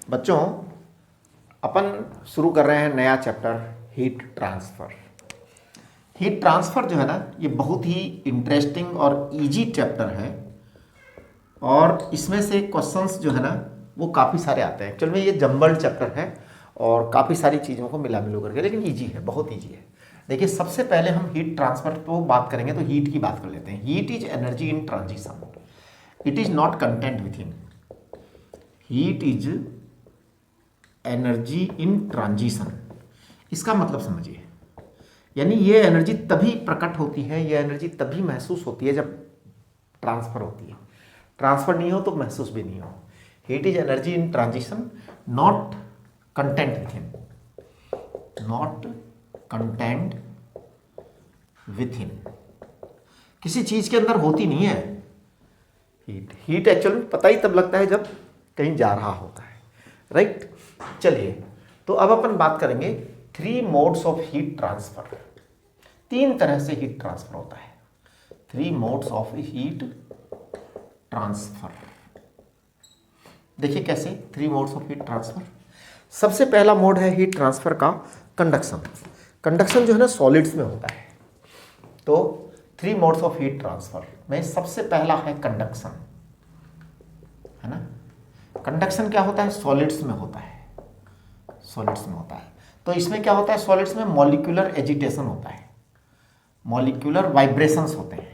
बच्चों, अपन शुरू कर रहे हैं नया chapter heat transfer. Heat transfer जो है ना, ये बहुत ही इंटरेस्टिंग और इजी चैप्टर है और इसमें से क्वेश्चंस जो है ना वो काफ़ी सारे आते हैं। एक्चुअल में ये जम्बल्ड चैप्टर है और काफ़ी सारी चीज़ों को मिला मिलू करके, लेकिन इजी है, बहुत इजी है। देखिए, सबसे पहले हम हीट ट्रांसफ़र को बात करेंगे तो हीट की बात कर लेते हैं। Heat is energy in transition, it is not content with in. Heat is energy in transition, इसका मतलब समझिए, यानी ये एनर्जी तभी प्रकट होती है, ये एनर्जी तभी महसूस होती है जब ट्रांसफ़र होती है। ट्रांसफ़र नहीं हो तो महसूस भी नहीं हो। Heat is energy in transition, not content with in, not content with इन। किसी चीज़ के अंदर होती नहीं है हीट। हीट एक्चुअल में पता ही तब लगता है जब कहीं जा रहा होता है, राइट। चलिए, तो अब अपन बात करेंगे 3 मोड्स ऑफ हीट ट्रांसफर। 3 तरह से हीट ट्रांसफर होता है। 3 मोड्स ऑफ हीट ट्रांसफर। देखिए कैसे 3 मोड्स ऑफ हीट ट्रांसफर। सबसे पहला मोड है हीट ट्रांसफर का कंडक्शन। कंडक्शन जो है ना सॉलिड्स में होता है। तो 3 मोड्स ऑफ हीट ट्रांसफर में सबसे पहला है कंडक्शन, है ना। कंडक्शन क्या होता है? सॉलिड्स में होता है, सॉलिड्स में होता है। तो इसमें क्या होता है? सॉलिड्स में मॉलिक्यूलर एजिटेशन होता है, मॉलिक्यूलर वाइब्रेशंस होते हैं,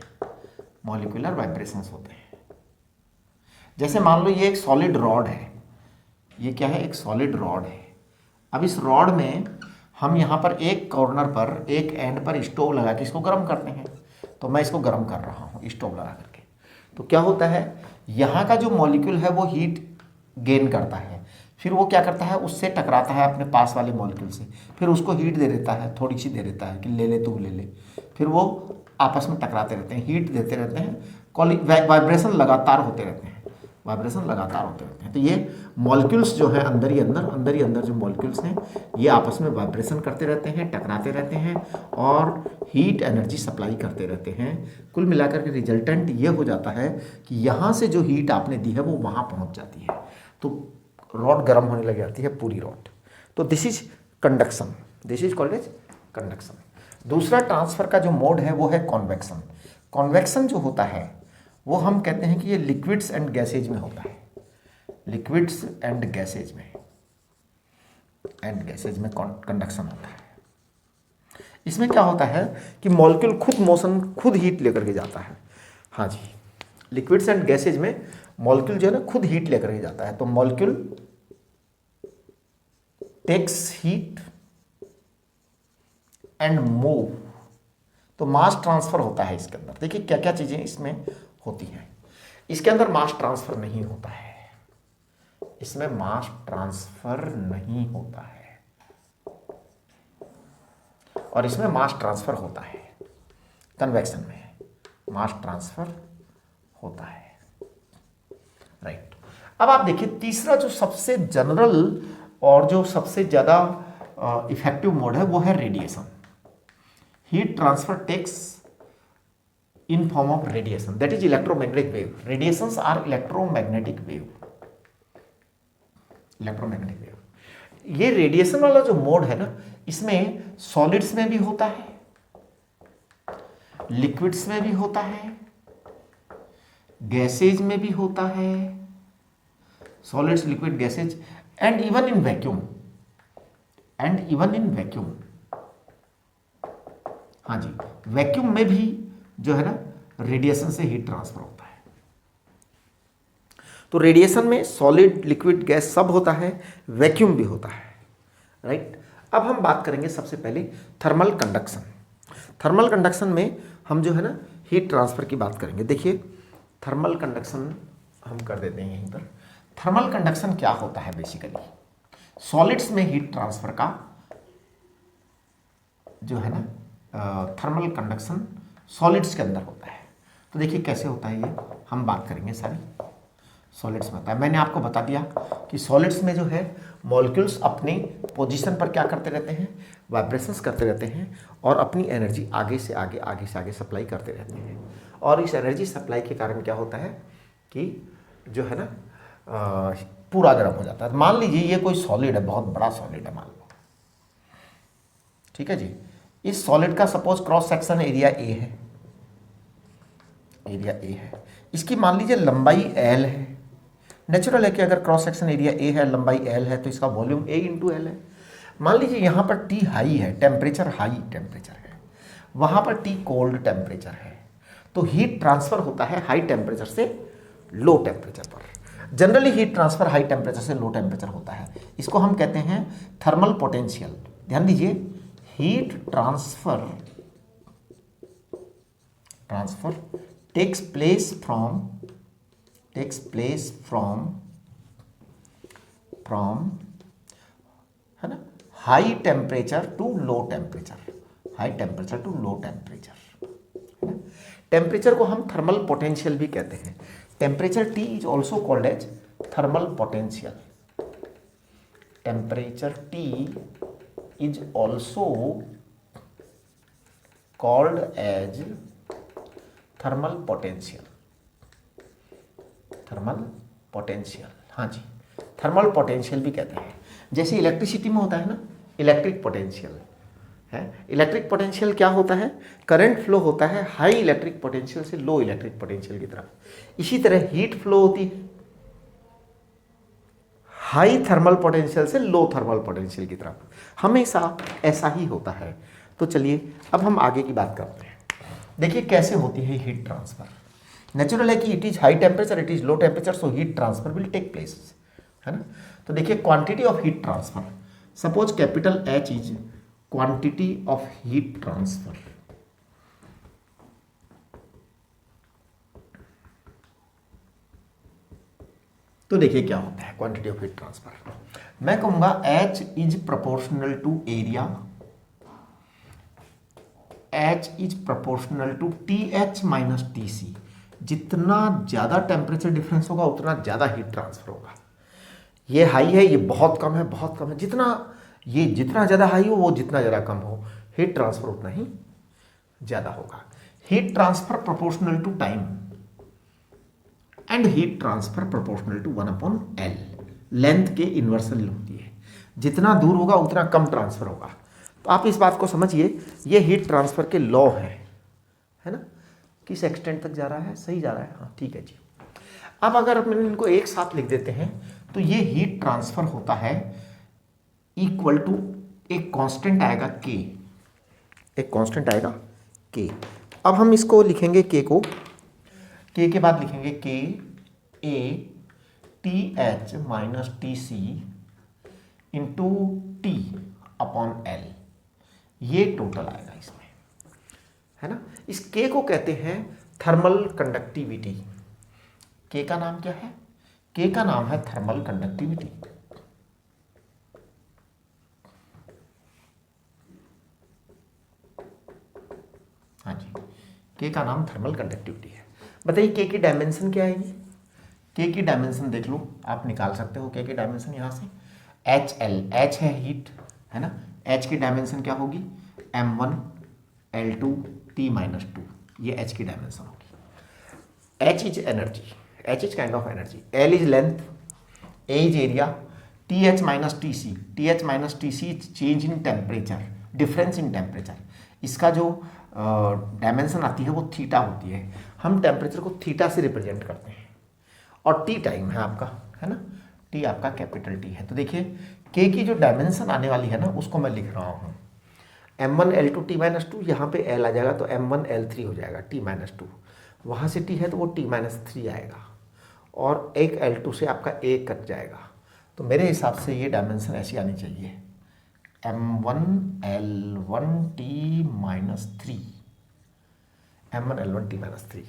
मॉलिक्यूलर वाइब्रेशंस होते हैं। जैसे मान लो ये एक सॉलिड रॉड है, ये क्या है? एक सॉलिड रॉड है। अब इस रॉड में हम यहाँ पर एक कॉर्नर पर, एक एंड पर स्टोव लगा के इसको गर्म करते हैं। तो मैं इसको गर्म कर रहा हूँ स्टोव लगा करके। तो क्या होता है, यहाँ का जो मॉलिक्यूल है वो हीट गेन करता है, फिर वो क्या करता है, उससे टकराता है अपने पास वाले मॉलिक्यूल से, फिर उसको हीट दे देता है, थोड़ी सी दे देता है कि ले ले तू ले ले। फिर वो आपस में टकराते रहते हैं, हीट देते रहते हैं, वाइब्रेशन लगातार होते रहते हैं, वाइब्रेशन लगातार होते रहते हैं। तो ये मॉलिक्यूल्स जो है अंदर ही अंदर जो मॉलिक्यूल्स हैं ये आपस में वाइब्रेशन करते रहते हैं, टकराते रहते हैं और हीट एनर्जी सप्लाई करते रहते हैं। कुल मिलाकर के रिजल्टेंट ये हो जाता है कि यहाँ से जो हीट आपने दी है वो वहाँ पहुँच जाती है, तो रॉड गर्म होने लग जाती है, पूरी रॉड। तो this is conduction, this is called as conduction. दूसरा ट्रांसफर का जो मोड है वो है कॉन्वेक्शन। कॉन्वेक्शन जो होता है वो हम कहते हैं कि ये लिक्विड्स एंड गैसेज में होता है, लिक्विड्स एंड गैसेज में, एंड गैसेज में कंडक्शन होता है। इसमें क्या होता है कि मॉलिक्यूल खुद मोशन, खुद हीट लेकर के जाता है। हाँ जी, लिक्विड्स एंड गैसेज में मॉलिक्यूल जो है ना खुद हीट लेकर के जाता है। तो molecule takes heat and move, तो मास ट्रांसफर होता है इसके अंदर। देखिए क्या क्या चीजें इसमें होती हैं। इसके अंदर मास ट्रांसफर नहीं होता है, इसमें मास ट्रांसफर नहीं होता है, और इसमें मास ट्रांसफर होता है। कन्वेक्शन में मास ट्रांसफर होता है, राइट। अब आप देखिए तीसरा जो सबसे जनरल और जो सबसे ज्यादा इफेक्टिव मोड है वो है radiation. Heat transfer takes in form of radiation, that is electromagnetic wave. Radiations are electromagnetic wave, electromagnetic wave। ये रेडिएशन वाला जो मोड है ना, इसमें सॉलिड्स में भी होता है, लिक्विड्स में भी होता है, गैसेज में भी होता है, solids, liquid, gases, and even in vacuum, and even in vacuum. हाँ जी, वैक्यूम में भी जो है ना रेडिएशन से हीट ट्रांसफर होता है। तो रेडिएशन में सॉलिड, लिक्विड, गैस सब होता है, वैक्यूम भी होता है, राइट। अब हम बात करेंगे सबसे पहले थर्मल कंडक्शन। थर्मल कंडक्शन में हम जो है ना हीट ट्रांसफर की बात करेंगे। देखिए थर्मल कंडक्शन हम कर देते हैं यहीं पर। थर्मल कंडक्शन क्या होता है? बेसिकली सॉलिड्स में हीट ट्रांसफर का जो है ना थर्मल कंडक्शन सॉलिड्स के अंदर होता है। तो देखिए कैसे होता है ये हम बात करेंगे सारी। सॉलिड्स में होता है, मैंने आपको बता दिया कि सॉलिड्स में जो है मॉलिक्यूल्स अपनी पोजीशन पर क्या करते रहते हैं, वाइब्रेशंस करते रहते हैं और अपनी एनर्जी आगे से आगे, आगे से आगे सप्लाई करते रहते हैं। और इस एनर्जी सप्लाई के कारण क्या होता है कि जो है ना पूरा गर्म हो जाता है। मान लीजिए ये कोई सॉलिड है, बहुत बड़ा सॉलिड है मान लो, ठीक है जी। इस सॉलिड का suppose cross section area A है, एरिया ए है, इसकी मान लीजिए लंबाई एल है। नेचुरल है कि अगर क्रॉस सेक्शन एरिया ए है, लंबाई एल है, तो इसका वॉल्यूम ए इंटू एल है। मान लीजिए यहाँ पर टी हाई है, टेम्परेचर हाई टेम्परेचर है, वहाँ पर टी कोल्ड टेम्परेचर है, तो हीट ट्रांसफर होता है हाई टेम्परेचर से लो टेम्परेचर पर। Generally heat transfer high temperature से लो टेम्परेचर होता है, इसको हम कहते हैं थर्मल पोटेंशियल। ध्यान दीजिए, heat transfer takes place from है ना high temperature to low temperature, high temperature to low temperature, है ना। टेम्परेचर को हम थर्मल पोटेंशियल भी कहते हैं। Temperature T is also called as thermal potential. Temperature T is also called as thermal potential, thermal potential, हाँ जी, thermal potential भी कहते हैं। जैसे इलेक्ट्रिसिटी में होता है ना इलेक्ट्रिक पोटेंशियल है। इलेक्ट्रिक पोटेंशियल क्या होता है? करंट फ्लो होता है हाई इलेक्ट्रिक पोटेंशियल से लो इलेक्ट्रिक पोटेंशियल की तरफ। इसी तरह हीट फ्लो होती है हाई थर्मल पोटेंशियल से लो थर्मल पोटेंशियल की तरफ, हमेशा ऐसा ही होता है। तो चलिए अब हम आगे की बात करते हैं। देखिए कैसे होती है हीट ट्रांसफर। नेचुरल है कि it is high temperature, it is low temperature, so heat transfer will take place, है ना। तो देखिए quantity of heat transfer, suppose capital H is quantity of heat transfer. तो देखिए क्या होता है क्वांटिटी ऑफ हीट ट्रांसफर। मैं कहूंगा H is proportional to area, H is proportional to TH minus TC। जितना ज़्यादा टेम्परेचर डिफरेंस होगा उतना ज़्यादा हीट ट्रांसफर होगा। ये हाई है, ये बहुत कम है, बहुत कम है। जितना ज़्यादा हाई हो वो जितना ज़्यादा कम हो, हीट ट्रांसफर उतना ही ज़्यादा होगा। Heat transfer proportional to time and heat transfer proportional to 1/L। Length के इन्वर्सल होती है, जितना दूर होगा उतना कम ट्रांसफर होगा। तो आप इस बात को समझिए, ये हीट ट्रांसफर के लॉ है ना। किस एक्सटेंट तक जा रहा है? सही जा रहा है, हाँ ठीक है जी। अब अगर अपन इनको एक साथ लिख देते हैं तो ये हीट ट्रांसफर होता है इक्वल टू एक कांस्टेंट आएगा के, एक कांस्टेंट आएगा के। अब हम इसको लिखेंगे के को, के के बाद लिखेंगे के ए TH minus TC into T upon L. ये टोटल आएगा इसमें, है ना। इस के को कहते हैं थर्मल कंडक्टिविटी। के का नाम क्या है? के का नाम है थर्मल कंडक्टिविटी। हाँ जी, के का नाम थर्मल कंडक्टिविटी है। बताइए के की डायमेंशन क्या आएगी? के की डायमेंशन देख लो, आप निकाल सकते हो के की डायमेंशन यहाँ से। HL, H है हीट, है ना। H की डायमेंशन क्या होगी? M1 L2 T माइनस 2, ये H की डायमेंशन होगी। H is energy, H is kind of energy, L is length, A is area, TH minus TC, TH minus TC change in temperature, difference in temperature. इसका जो dimension आती है वो theta होती है। हम टेम्परेचर को थीटा से रिप्रेजेंट करते हैं। और टी टाइम है आपका, है ना। टी आपका कैपिटल टी है। तो देखिए के की जो डायमेंशन आने वाली है ना उसको मैं लिख रहा हूँ M1 L2 T माइनस 2, यहाँ पे L आ जाएगा तो M1 L3 हो जाएगा T माइनस 2। वहाँ से T है तो वो T माइनस 3 आएगा और एक L2 से आपका A कट जाएगा। तो मेरे हिसाब से ये डायमेंशन ऐसी आनी चाहिए M1 L1 T minus 3, M1 L1 T minus 3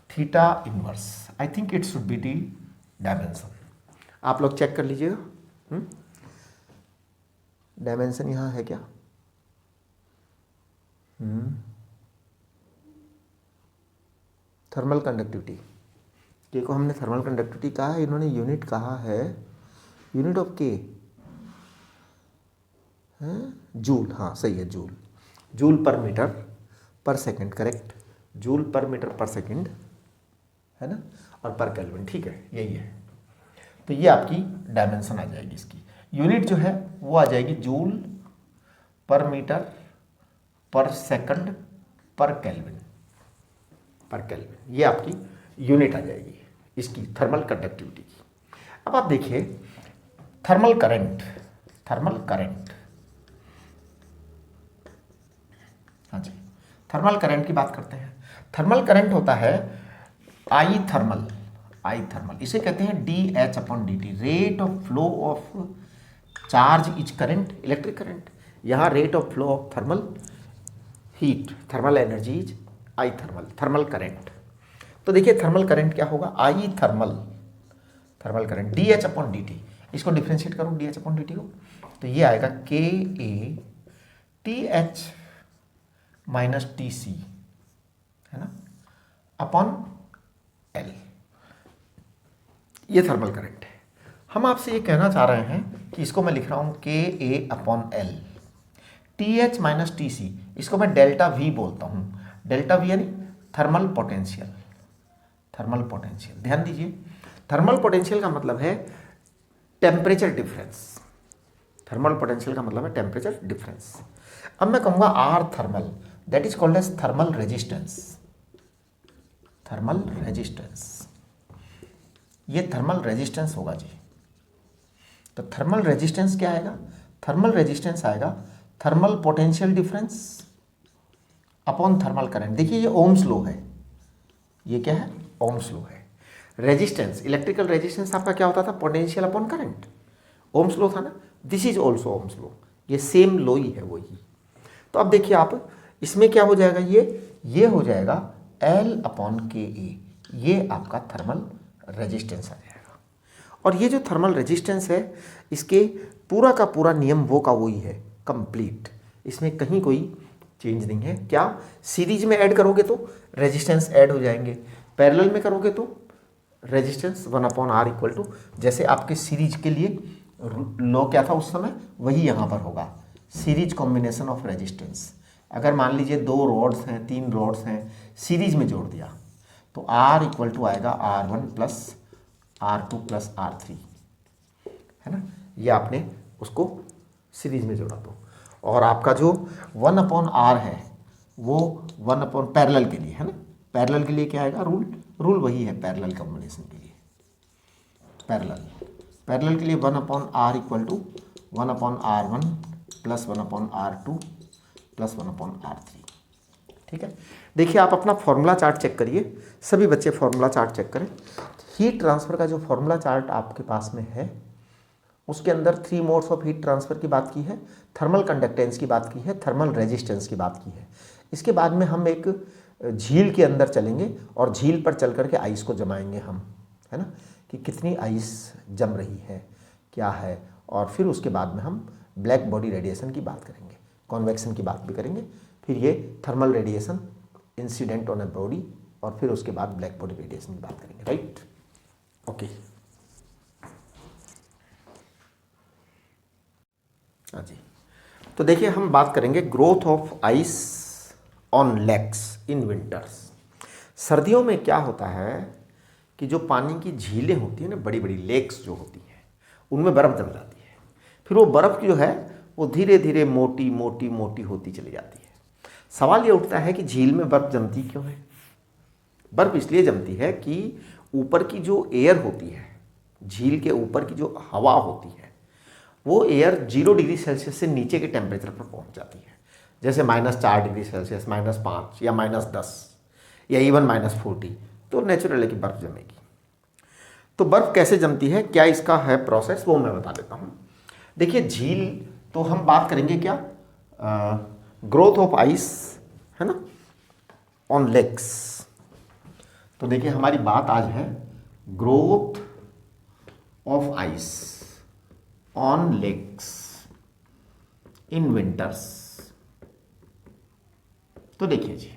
theta inverse. I think it should be the dimension. आप लोग चेक कर लीजिएगा, डायमेंशन यहाँ है क्या? थर्मल कंडक्टिविटी, के को हमने थर्मल कंडक्टिविटी कहा है, इन्होंने यूनिट कहा है, यूनिट ऑफ के है जूल। हाँ सही है, जूल, जूल पर मीटर पर सेकंड, करेक्ट, जूल पर मीटर पर सेकंड, है ना, और पर केल्विन, ठीक है, यही है। तो ये आपकी डायमेंशन आ जाएगी इसकी। यूनिट जो है वो आ जाएगी जूल पर मीटर पर सेकंड पर केल्विन, ये आपकी यूनिट आ जाएगी इसकी थर्मल कंडक्टिविटी की। अब आप देखिए थर्मल करंट, हाँ जी, थर्मल करंट की बात करते हैं। थर्मल करंट होता है आई थर्मल, इसे कहते हैं dH/dt, rate of flow of charge is current, electric current. यहाँ rate of flow of thermal heat, thermal energy is I thermal current. तो देखिए थर्मल करंट क्या होगा, आई थर्मल करंट dH/dt, इसको डिफ्रेंशिएट करो dH/dt को, तो ये आएगा KA TH माइनस TC, है ना, अपॉन L। ये थर्मल करंट है। हम आपसे ये कहना चाह रहे हैं कि इसको मैं लिख रहा हूँ KA/L, TH माइनस TC, इसको मैं डेल्टा V बोलता हूँ। डेल्टा V यानी थर्मल पोटेंशियल। ध्यान दीजिए, थर्मल पोटेंशियल का मतलब है टेम्परेचर डिफरेंस। अब मैं कहूँगा R थर्मल, that is called as thermal resistance. ये थर्मल रेजिस्टेंस होगा जी। तो थर्मल रेजिस्टेंस क्या आएगा, थर्मल रेजिस्टेंस आएगा thermal potential difference upon thermal current. देखिए ये ओम्स लॉ है, ये क्या है, ओम्स लॉ है। रेजिस्टेंस, इलेक्ट्रिकल रेजिस्टेंस आपका क्या होता था, potential upon current, Ohm's law था ना। This is also Ohm's law, ये सेम लॉ ही है वही। तो अब देखिए आप इसमें क्या हो जाएगा, ये हो जाएगा L/KA, ये आपका थर्मल रेजिस्टेंस आ जाएगा। और ये जो थर्मल रेजिस्टेंस है इसके पूरा का पूरा नियम वो का वही है, कंप्लीट, इसमें कहीं कोई चेंज नहीं है। क्या, सीरीज में ऐड करोगे तो रेजिस्टेंस ऐड हो जाएंगे, पैरेलल में करोगे तो रेजिस्टेंस 1/R इक्वल टू, जैसे आपके सीरीज के लिए लॉ क्या था उस समय, वही यहाँ पर होगा, सीरीज कॉम्बिनेशन ऑफ रेजिस्टेंस। अगर मान लीजिए 2 रॉड्स हैं, 3 रॉड्स हैं, सीरीज में जोड़ दिया तो R इक्वल टू आएगा R1 plus R2 plus R3, है ना। ये आपने उसको सीरीज में जोड़ा तो, और आपका जो 1/R है वो 1 पैरेलल के लिए है ना, पैरेलल के लिए क्या आएगा, रूल वही है पैरेलल कॉम्बिनेशन के लिए। पैरेलल के लिए 1/R equal to 1/R1 plus 1/R2 plus 1/R3, ठीक है। देखिए आप अपना फॉर्मूला चार्ट चेक करिए, सभी बच्चे फॉर्मूला चार्ट चेक करें। हीट ट्रांसफ़र का जो फॉर्मूला चार्ट आपके पास में है उसके अंदर 3 मोड्स ऑफ हीट ट्रांसफ़र की बात की है, थर्मल कंडक्टेंस की बात की है, थर्मल रेजिस्टेंस की बात की है। इसके बाद में हम एक झील के अंदर चलेंगे और झील पर चल करके आइस को जमाएंगे हम, है ना, कि कितनी आइस जम रही है, क्या है। और फिर उसके बाद में हम ब्लैक बॉडी रेडिएशन की बात करेंगे, कॉन्वेक्शन की बात भी करेंगे, फिर ये thermal radiation incident on a body, और फिर उसके बाद ब्लैक बॉडी रेडिएशन की बात करेंगे, राइट। ओके, हाँ जी। तो देखिए हम बात करेंगे growth of ice on lakes in winters. सर्दियों में क्या होता है कि जो पानी की झीलें होती हैं ना, बड़ी बड़ी लेक्स जो होती हैं, उनमें बर्फ़ जम जाती है। फिर वो बर्फ़ जो है वो धीरे धीरे मोटी मोटी मोटी होती चली जाती है। सवाल ये उठता है कि झील में बर्फ़ जमती क्यों है। बर्फ़ इसलिए जमती है कि ऊपर की जो एयर होती है, झील के ऊपर की जो हवा होती है, वो एयर 0 डिग्री सेल्सियस से नीचे के टेम्परेचर पर पहुंच जाती है, जैसे -4 डिग्री सेल्सियस, -5 या -10 या इवन -40, तो नेचुरल है कि बर्फ़ जमेगी। तो बर्फ़ कैसे जमती है, क्या इसका है प्रोसेस, वो मैं बता देता हूँ। देखिए झील, तो हम बात करेंगे क्या, ग्रोथ ऑफ आइस, है ना, ऑन लेक्स। तो देखिए हमारी बात आज है growth of ice on lakes in winters. तो देखिए जी,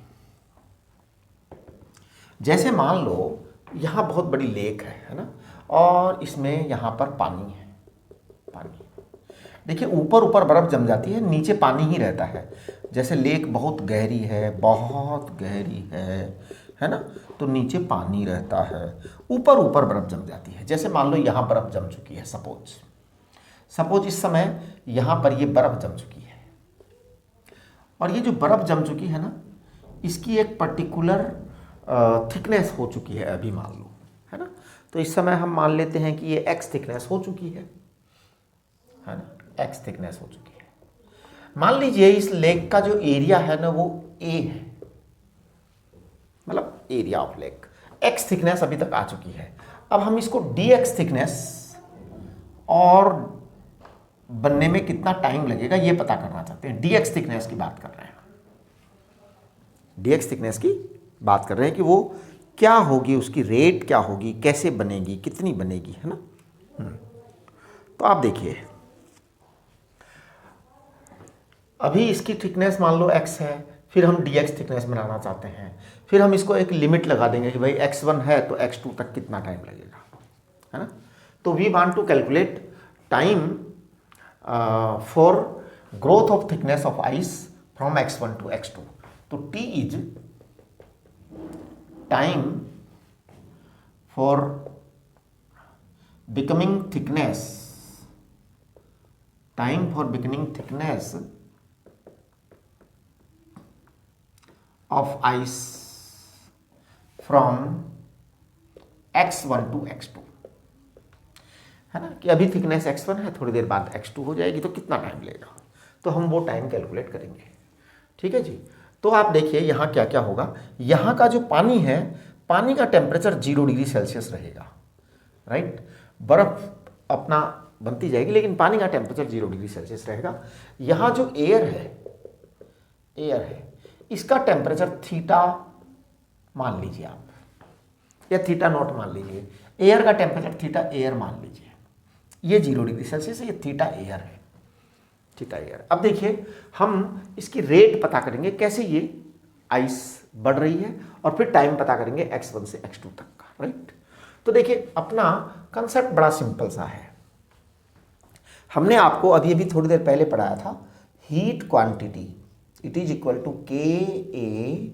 जैसे मान लो यहाँ बहुत बड़ी लेक है ना, और इसमें यहाँ पर पानी है, पानी। देखिए ऊपर ऊपर बर्फ़ जम जाती है, नीचे पानी ही रहता है। जैसे लेक बहुत गहरी है, बहुत गहरी है, है ना, तो नीचे पानी रहता है, ऊपर ऊपर बर्फ जम जाती है। जैसे मान लो यहाँ बर्फ जम चुकी है, सपोज इस समय यहाँ पर ये बर्फ जम चुकी है, और ये जो बर्फ जम चुकी है ना, इसकी एक पर्टिकुलर थिकनेस हो चुकी है अभी मान लो, है ना। तो इस समय हम मान लेते हैं कि ये x थिकनेस हो चुकी है ना, x थिकनेस हो चुकी है। मान लीजिए इस लेक का जो एरिया है ना वो a है, मतलब area of lake, x thickness अभी तक आ चुकी है। अब हम इसको dx थिकनेस और बनने में कितना टाइम लगेगा ये पता करना चाहते हैं। dx थिकनेस की बात कर रहे हैं, dx थिकनेस की बात कर रहे हैं कि वो क्या होगी, उसकी रेट क्या होगी, कैसे बनेगी, कितनी बनेगी, है ना। तो आप देखिए अभी इसकी थिकनेस मान लो x है, फिर हम dx थिकनेस बनाना चाहते हैं, फिर हम इसको एक लिमिट लगा देंगे कि भाई x1 है तो x2 तक कितना टाइम लगेगा, है ना। तो we want to calculate time for growth of thickness of ice from x1 to x2। तो t is time for becoming thickness, time for becoming thickness of ice from x1 to x2, है ना, कि अभी thickness x1 है, थोड़ी देर बाद x2 हो जाएगी, तो कितना टाइम लगेगा, तो हम वो टाइम कैलकुलेट करेंगे। ठीक है जी। तो आप देखिए यहाँ क्या क्या होगा। यहाँ का जो पानी है, पानी का टेम्परेचर 0 डिग्री सेल्सियस रहेगा, राइट। बर्फ अपना बनती जाएगी लेकिन पानी का टेम्परेचर 0 डिग्री सेल्सियस रहेगा। यहाँ जो एयर है इसका टेम्परेचर थीटा मान लीजिए आप, या थीटा नॉट मान लीजिए। एयर का टेम्परेचर थीटा एयर मान लीजिए, ये 0 डिग्री सेल्सियस है, ये थीटा एयर है, थीटा एयर। अब देखिए हम इसकी रेट पता करेंगे, कैसे ये आइस बढ़ रही है, और फिर टाइम पता करेंगे x1 से x2 तक का, राइट। तो देखिए अपना कंसेप्ट बड़ा सिंपल सा है। हमने आपको अभी अभी थोड़ी देर पहले पढ़ाया था, heat quantity it is equal to K A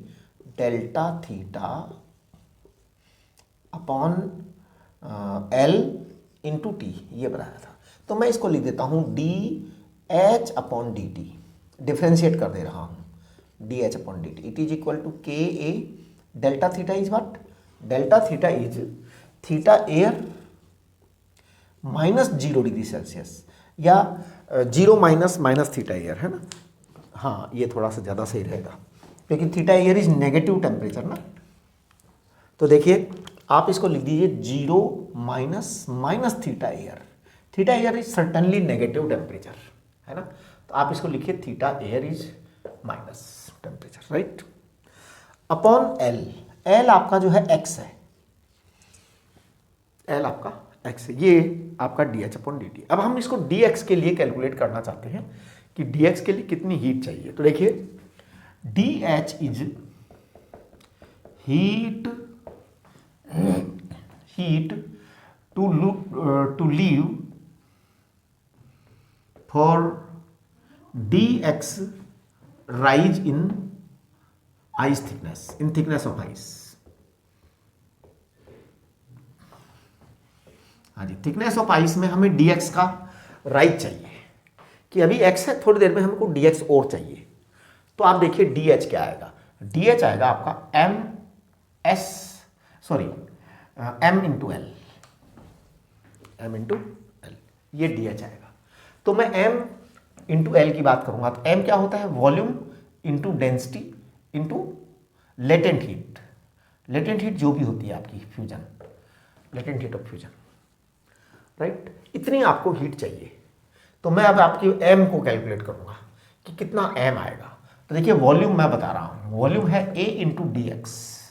delta theta upon L into T, ये बताया था। तो मैं इसको लिख देता हूँ D H upon D T, differentiate कर दे रहा हूँ, D H upon D T it is equal to K A delta theta is what, delta theta is theta air minus 0 degree Celsius, या 0 माइनस थीटा एयर, है ना। हाँ ये थोड़ा सा ज़्यादा सही रहेगा क्योंकि theta air is negative temperature ना। तो देखिए आप इसको लिख दीजिए 0 minus theta air is certainly negative temperature, है ना। तो आप इसको लिखिए theta air is minus temperature, right, upon L आपका जो है x है, एल आपका x है, ये आपका D H upon D T. अब हम इसको dx के लिए कैलकुलेट करना चाहते हैं कि dx के लिए कितनी हीट चाहिए। तो देखिए dH is heat to leave for dx rise in ice thickness, in thickness of ice. हाँ जी, थिकनेस ऑफ आइस में हमें dx का राइज चाहिए, कि अभी x है, थोड़ी देर में हमको dx और चाहिए। तो आप देखिए dH क्या आएगा, dH आएगा आपका m इंटू एल, ये dH आएगा। तो मैं m इंटू एल की बात करूंगा तो m क्या होता है, volume into density into latent heat. Latent heat जो भी होती है आपकी fusion, latent heat of fusion, right. इतनी आपको हीट चाहिए। तो मैं अब आपकी m को कैलकुलेट करूंगा कि कितना m आएगा। तो देखिए वॉल्यूम मैं बता रहा हूं, वॉल्यूम है a into D x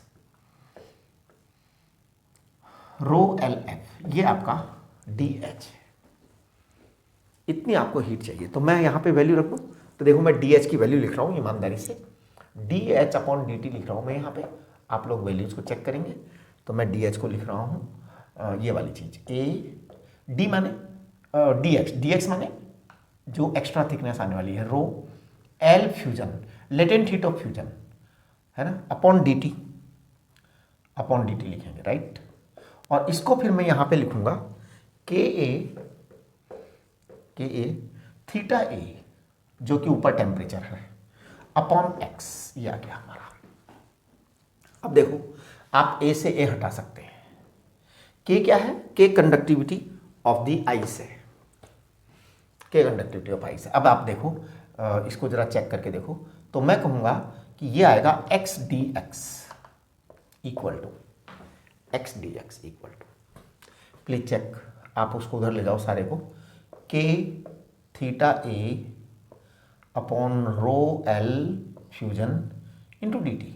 row L F, ये आपका dH, इतनी आपको हीट चाहिए। तो मैं यहां पे वैल्यू रख दूं, तो देखो मैं dH की वैल्यू लिख रहा हूं ईमानदारी से, dH अपॉन dt लिख रहा हूं मैं यहाँ पे, आप लोग वैल्यूज को चेक करेंगे। तो मैं dH को लिख रहा हूं ये वाली चीज, a d माने dx माने जो एक्स्ट्रा थिकनेस आने वाली है, रो L fusion, latent heat of fusion, है ना, अपॉन dt, अपॉन dt लिखेंगे, राइट। और इसको फिर मैं यहाँ पे लिखूंगा के ए थीटा ए जो कि ऊपर टेम्परेचर है अपॉन x, ये आ गया हमारा। अब देखो आप a से a हटा सकते हैं। k क्या है? k conductivity of the ice है, k कंडक्टिविटी ऑफ आइस है। अब आप देखो इसको जरा चेक करके देखो, तो मैं कहूँगा कि ये आएगा x dx equal to x dx equal to, please check, आप उसको उधर ले जाओ सारे को, k theta A upon rho L fusion into D T,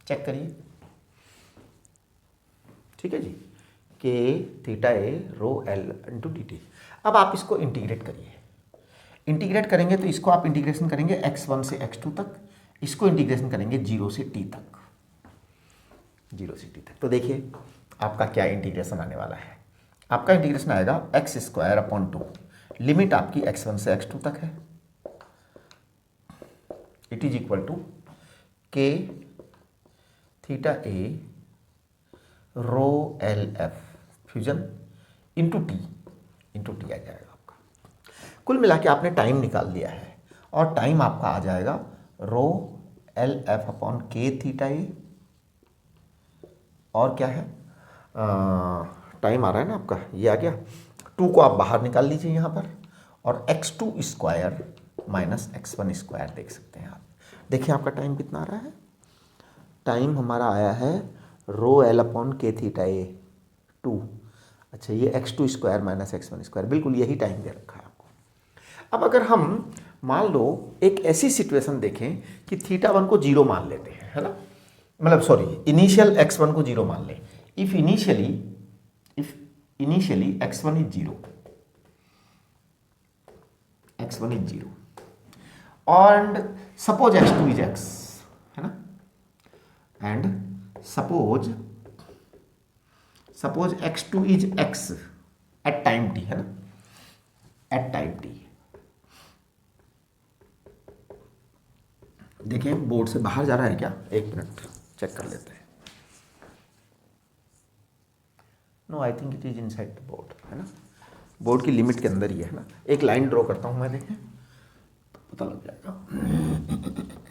check करिए, ठीक है जी, K theta A rho L into D T. अब आप इसको इंटीग्रेट करिए, इंटीग्रेट करेंगे तो इसको आप इंटीग्रेशन करेंगे x1 से x2 तक, इसको इंटीग्रेशन करेंगे 0 से t तक, 0 से t तक। तो देखिए आपका क्या इंटीग्रेशन आने वाला है, आपका इंटीग्रेशन आएगा एक्स स्क्वायर अपॉन 2, लिमिट आपकी x1 से x2 तक है, it is equal to K theta A rho L F fusion into T आ जाएगा आपका। कुल मिला के आपने टाइम निकाल दिया है, और टाइम आपका आ जाएगा रो एल एफ अपॉन के थीटा ए, और क्या है टाइम आ रहा है ना आपका, ये आ गया, 2 को आप बाहर निकाल लीजिए यहाँ पर, और x2 square minus x1 square देख सकते हैं आप। देखिए आपका टाइम कितना आ रहा है, टाइम हमारा आया है रो एल अपॉन के थीटा ए 2, अच्छा ये x2 square minus x1 square, बिल्कुल यही टाइम दे रखा है आपको। अब अगर हम मान लो एक ऐसी सिचुएशन देखें कि थीटा 1 को 0 मान लेते हैं, है ना, मतलब सॉरी इनिशियल x1 को 0 मान लें, if initially x1 is 0, x1 is 0 and suppose x2 is x, है ना, and suppose x2 is x at time t, है ना, at time t। देखिए बोर्ड से बाहर जा रहा है क्या, एक मिनट चेक कर लेते हैं। No I think it is inside the board, है ना, बोर्ड की लिमिट के अंदर ही है ना। एक लाइन ड्रॉ करता हूं मैं, देखें तो पता लग जाएगा,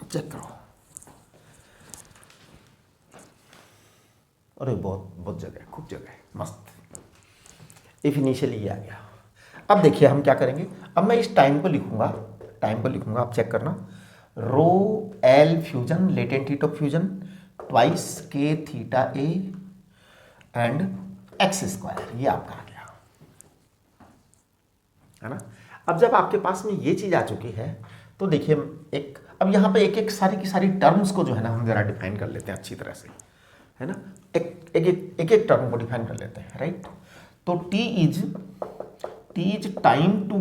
चेक करो। अरे बहुत जगह है, खूब जगह है, मस्त। इफ इनिशियली ये आ गया। अब देखिए हम क्या करेंगे, अब मैं इस टाइम को लिखूंगा, आप चेक करना, rho L fusion latent heat of fusion twice K theta A and X square, ये आपका आ गया, है ना। अब जब आपके पास में ये चीज आ चुकी है तो देखिए एक, अब यहाँ पे एक सारी की सारी टर्म्स को जो है ना हम जरा डिफाइन कर लेते हैं अच्छी तरह से, है ना, एक टर्म को डिफाइन कर लेते हैं, राइट। तो T is time to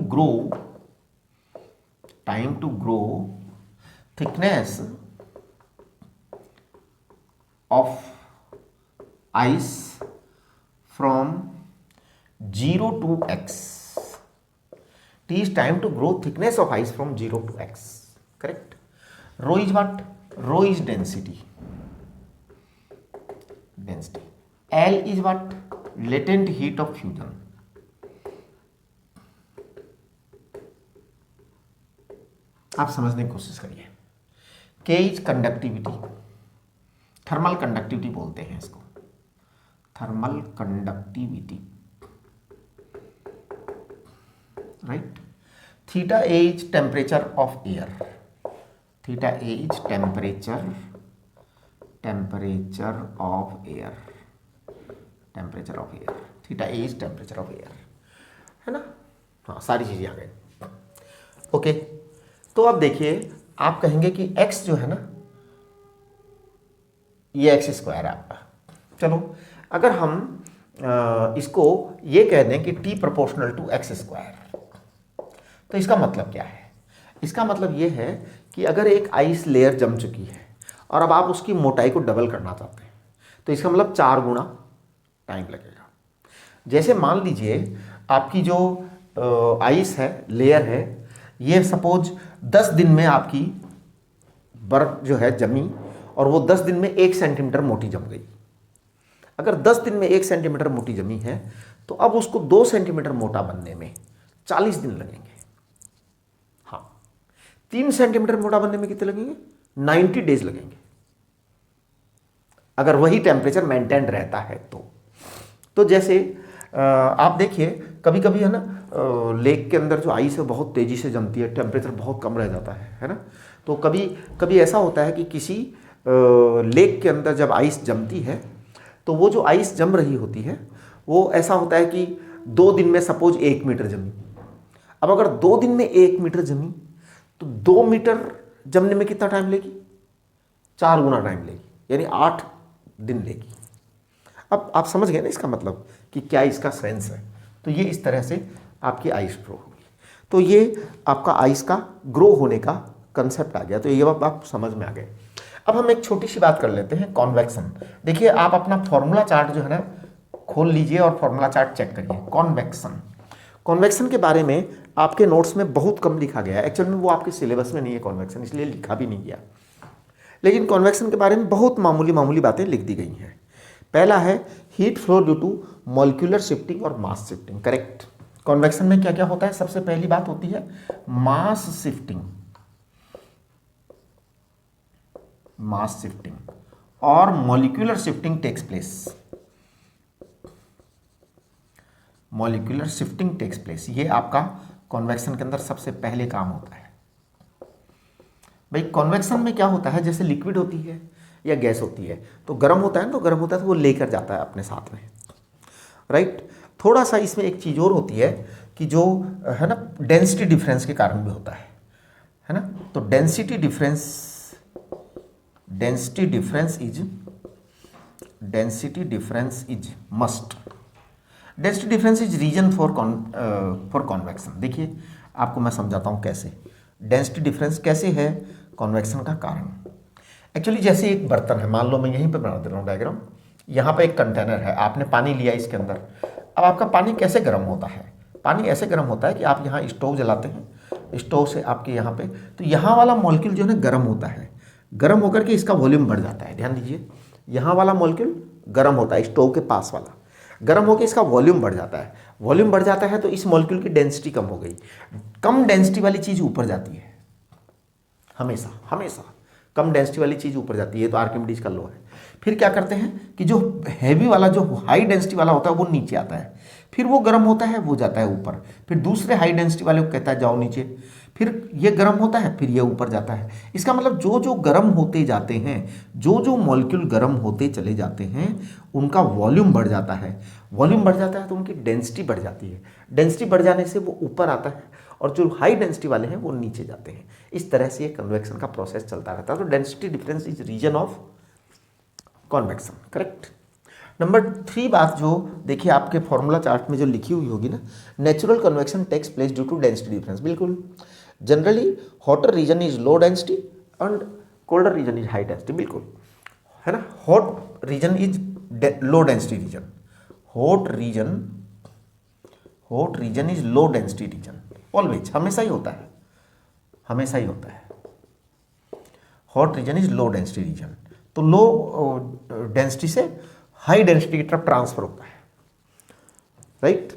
grow thickness of ice from 0 to x, t is time to grow thickness of ice from 0 to x, correct. Rho is what? Rho is density. L is what? Latent heat of fusion. आप समझने की कोशिश करिए। K is conductivity, thermal conductivity बोलते हैं इसको, thermal conductivity, right. Theta A is temperature of air, theta A is temperature of air, theta A is temperature of air, है ना। हाँ सारी चीजें आ गई, ओके। तो अब देखिए आप कहेंगे कि x जो है ना, ये एक्स स्क्वायर है आपका। चलो अगर हम इसको ये कह दें कि t proportional to X square, तो इसका मतलब क्या है, इसका मतलब ये है कि अगर एक आइस लेयर जम चुकी है और अब आप उसकी मोटाई को डबल करना चाहते हैं, तो इसका मतलब 4 गुना टाइम लगेगा। जैसे मान लीजिए आपकी जो आइस है, लेयर है, ये सपोज 10 दिन में आपकी बर्फ जो है जमी, और वो 10 दिन में 1 सेंटीमीटर मोटी जम गई, अगर 10 दिन में 1 सेंटीमीटर मोटी जमी है तो अब उसको 2 सेंटीमीटर मोटा बनने में 40 दिन लगेंगे। हाँ, 3 सेंटीमीटर मोटा बनने में कितने लगेंगे? 90 डेज लगेंगे, अगर वही टेम्परेचर मेंटेन रहता है तो जैसे आप देखिए कभी कभी है ना, लेक के अंदर जो आइस है बहुत तेज़ी से जमती है, टेम्परेचर बहुत कम रह जाता है ना। तो कभी कभी ऐसा होता है कि किसी लेक के अंदर जब आइस जमती है तो वो जो आइस जम रही होती है वो ऐसा होता है कि 2 दिन में सपोज 1 मीटर जमी। अब अगर 2 दिन में 1 मीटर जमी तो 2 मीटर जमने में कितना टाइम लेगी? 4 गुना टाइम लेगी, यानी 8 दिन लेगी। अब आप समझ गए ना इसका मतलब कि क्या इसका सेंस है। तो ये इस तरह से आपकी आइस ग्रो होगी। तो ये आपका आइस का ग्रो होने का कंसेप्ट आ गया। तो ये आप समझ में आ गए। अब हम एक छोटी सी बात कर लेते हैं, कॉन्वेक्शन। देखिए आप अपना फॉर्मूला चार्ट जो है ना खोल लीजिए और फॉर्मूला चार्ट चेक करिए। कॉन्वेक्शन, कॉन्वेक्शन के बारे में आपके नोट्स में बहुत कम लिखा गया है। एक्चुअल में वो आपके सिलेबस में नहीं है कॉन्वेक्शन, इसलिए लिखा भी नहीं गया। लेकिन कॉन्वेक्शन के बारे में बहुत मामूली बातें लिख दी गई हैं। पहला है heat flow due to molecular shifting और मास शिफ्टिंग। करेक्ट। कॉन्वेक्शन में क्या क्या होता है? सबसे पहली बात होती है मास शिफ्टिंग, मास शिफ्टिंग और molecular shifting takes place. Molecular shifting takes place, ये आपका कॉन्वेक्शन के अंदर सबसे पहले काम होता है। भाई कॉन्वेक्शन में क्या होता है, जैसे लिक्विड होती है या गैस होती है तो गर्म होता है, तो गर्म होता है तो वो लेकर जाता है अपने साथ में, राइट। थोड़ा सा इसमें एक चीज़ और होती है कि जो है ना डेंसिटी डिफरेंस के कारण भी होता है ना। तो density difference is must. Density difference is reason for convection. देखिए आपको मैं समझाता हूँ कैसे। डेंसिटी डिफरेंस कैसे है कॉन्वेक्शन का कारण। एक्चुअली जैसे एक बर्तन है, मान लो मैं यहीं पे बना दे रहा हूँ डायग्राम। यहाँ पे एक कंटेनर है, आपने पानी लिया इसके अंदर। अब आपका पानी कैसे गर्म होता है? पानी ऐसे गर्म होता है कि आप यहाँ स्टोव जलाते हैं, स्टोव से आपके यहाँ पे तो यहाँ वाला मॉलिक्यूल जो है ना गर्म होता है। गर्म होकर के इसका वॉल्यूम बढ़ जाता है। ध्यान दीजिए, यहाँ वाला मॉलिक्यूल गर्म होता है, स्टोव के पास वाला गर्म होकर इसका वॉल्यूम बढ़ जाता है। वॉल्यूम बढ़ जाता है तो इस मॉलिक्यूल की डेंसिटी कम हो गई। कम डेंसिटी वाली चीज़ ऊपर जाती है, हमेशा हमेशा कम डेंसिटी वाली चीज़ ऊपर जाती है। तो आर्किमिडीज का लॉ है। फिर क्या करते हैं कि जो हैवी वाला, जो हाई डेंसिटी वाला होता है वो नीचे आता है। फिर वो गर्म होता है, वो जाता है ऊपर। फिर दूसरे हाई डेंसिटी वाले को कहता है जाओ नीचे। फिर ये गर्म होता है, फिर ये ऊपर जाता है। इसका मतलब जो जो गर्म होते जाते हैं, जो जो मॉलिक्यूल गर्म होते चले जाते हैं, उनका वॉल्यूम बढ़ जाता है। वॉल्यूम बढ़ जाता है तो उनकी डेंसिटी बढ़ जाती है। डेंसिटी बढ़ जाने से वो ऊपर आता है और जो हाई डेंसिटी वाले हैं वो नीचे जाते हैं। इस तरह से ये कन्वेक्शन का प्रोसेस चलता रहता है। तो density difference is reason of convection. Correct. Number 3 बात जो देखिए आपके फॉर्मूला चार्ट में जो लिखी हुई होगी ना, natural convection takes place due to density difference. बिल्कुल। Generally hotter region is low density and colder region is high density. बिल्कुल, है ना। Hot region is low density region. Hot region is low density region. Always, हमेशा ही होता है, हमेशा ही होता है। Hot region is low density region. तो लो डेंसिटी से हाई डेंसिटी की तरफ ट्रांसफर होता है, राइट।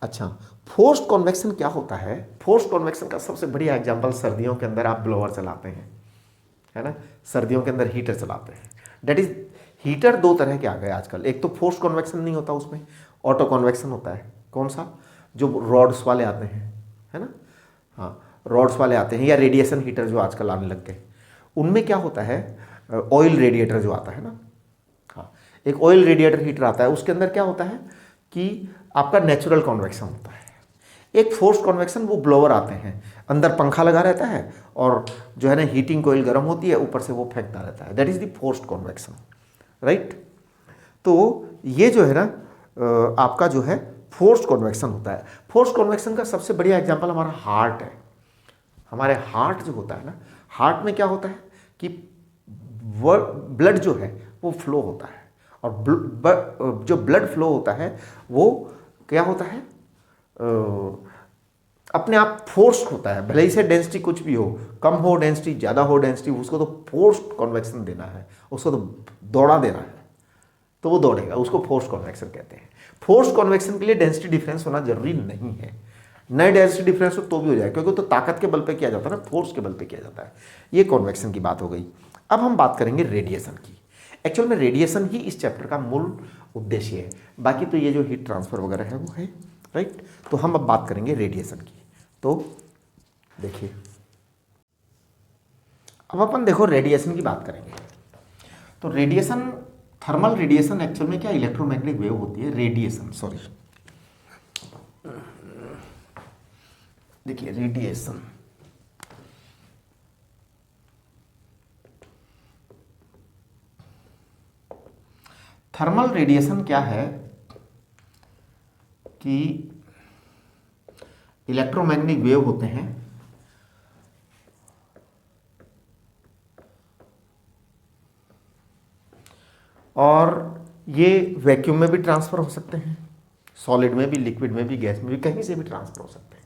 अच्छा, फोर्स्ड कन्वेक्शन क्या होता है? फोर्स्ड कन्वेक्शन का सबसे बढ़िया एग्जांपल, सर्दियों के अंदर आप ब्लोअर चलाते हैं, है ना। सर्दियों के अंदर हीटर चलाते हैं। दैट इज, हीटर 2 तरह के आ गए आजकल। एक तो फोर्स्ड कन्वेक्शन नहीं होता, उसमें ऑटो कन्वेक्शन होता है। कौन सा? जो रॉड्स वाले आते हैं, है ना। हाँ, रॉड्स वाले आते हैं, या रेडिएशन हीटर जो आजकल आने लग गए। उनमें क्या होता है, ऑयल रेडिएटर जो आता है ना, हाँ, एक ऑयल रेडिएटर हीटर आता है। उसके अंदर क्या होता है कि आपका नेचुरल कन्वेक्शन होता है। एक फोर्स्ड कन्वेक्शन, वो ब्लोअर आते हैं, अंदर पंखा लगा रहता है और जो है ना हीटिंग कोयल गर्म होती है, ऊपर से वो फेंकता रहता है। That is the forced convection, right. तो ये जो है ना आपका जो है फोर्स्ड कन्वेक्शन होता है। फोर्स्ड कन्वेक्शन का सबसे बढ़िया एग्जांपल हमारा हार्ट है। हमारे हार्ट जो होता है ना, हार्ट में क्या होता है कि ब्लड जो है वो फ्लो होता है, और जो ब्लड फ्लो होता है वो क्या होता है, अपने आप फोर्स्ड होता है। भले ही से डेंसिटी कुछ भी हो, कम हो डेंसिटी, ज़्यादा हो डेंसिटी, उसको तो फोर्स्ड कन्वेक्शन देना है, उसको तो दौड़ा देना है। तो वो दौड़ेगा, उसको फोर्स कन्वेक्शन कहते हैं। फोर्स कन्वेक्शन के लिए डेंसिटी डिफरेंस होना जरूरी नहीं है, नए डेंसिटी डिफरेंस हो तो भी हो जाए, क्योंकि तो ताकत के बल पे किया जाता है ना, फोर्स के बल पे किया जाता है। ये कन्वेक्शन की बात हो गई। अब हम बात करेंगे रेडिएशन की। एक्चुअल में रेडिएशन ही इस चैप्टर का मूल उद्देश्य है, बाकी तो ये जो हीट ट्रांसफर वगैरह है वो है, राइट। तो हम अब बात करेंगे रेडिएशन की। तो देखिए, अब अपन देखो रेडिएशन की बात करेंगे। तो रेडिएशन, थर्मल रेडिएशन एक्चुअल में क्या इलेक्ट्रोमैग्नेटिक वेव होती है, रेडिएशन, सॉरी, देखिए रेडिएशन, थर्मल रेडिएशन क्या है कि इलेक्ट्रोमैग्नेटिक वेव होते हैं और ये वैक्यूम में भी ट्रांसफर हो सकते हैं, सॉलिड में भी, लिक्विड में भी, गैस में भी, कहीं से भी ट्रांसफर हो सकते हैं।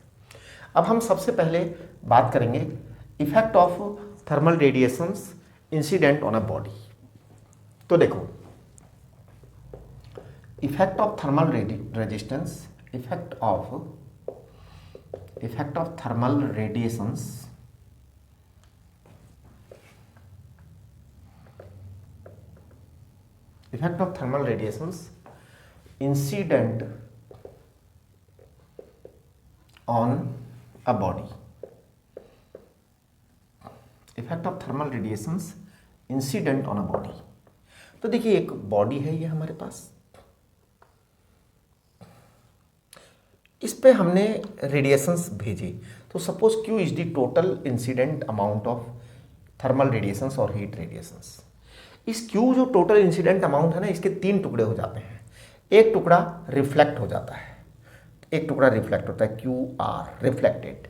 अब हम सबसे पहले बात करेंगे effect of thermal radiations incident on a body. तो देखो, effect of thermal resistance, effect of thermal radiations incident on a body, effect of thermal radiations incident on a body. तो देखिए, एक बॉडी है ये हमारे पास, इस पे हमने रेडिएशंस भेजी। तो suppose Q is the total incident amount of thermal radiations और हीट रेडिएशंस। इस Q जो टोटल इंसिडेंट अमाउंट है ना, इसके 3 टुकड़े हो जाते हैं। एक टुकड़ा रिफ्लेक्ट हो जाता है, एक टुकड़ा रिफ्लेक्ट होता है QR, रिफ्लेक्टेड।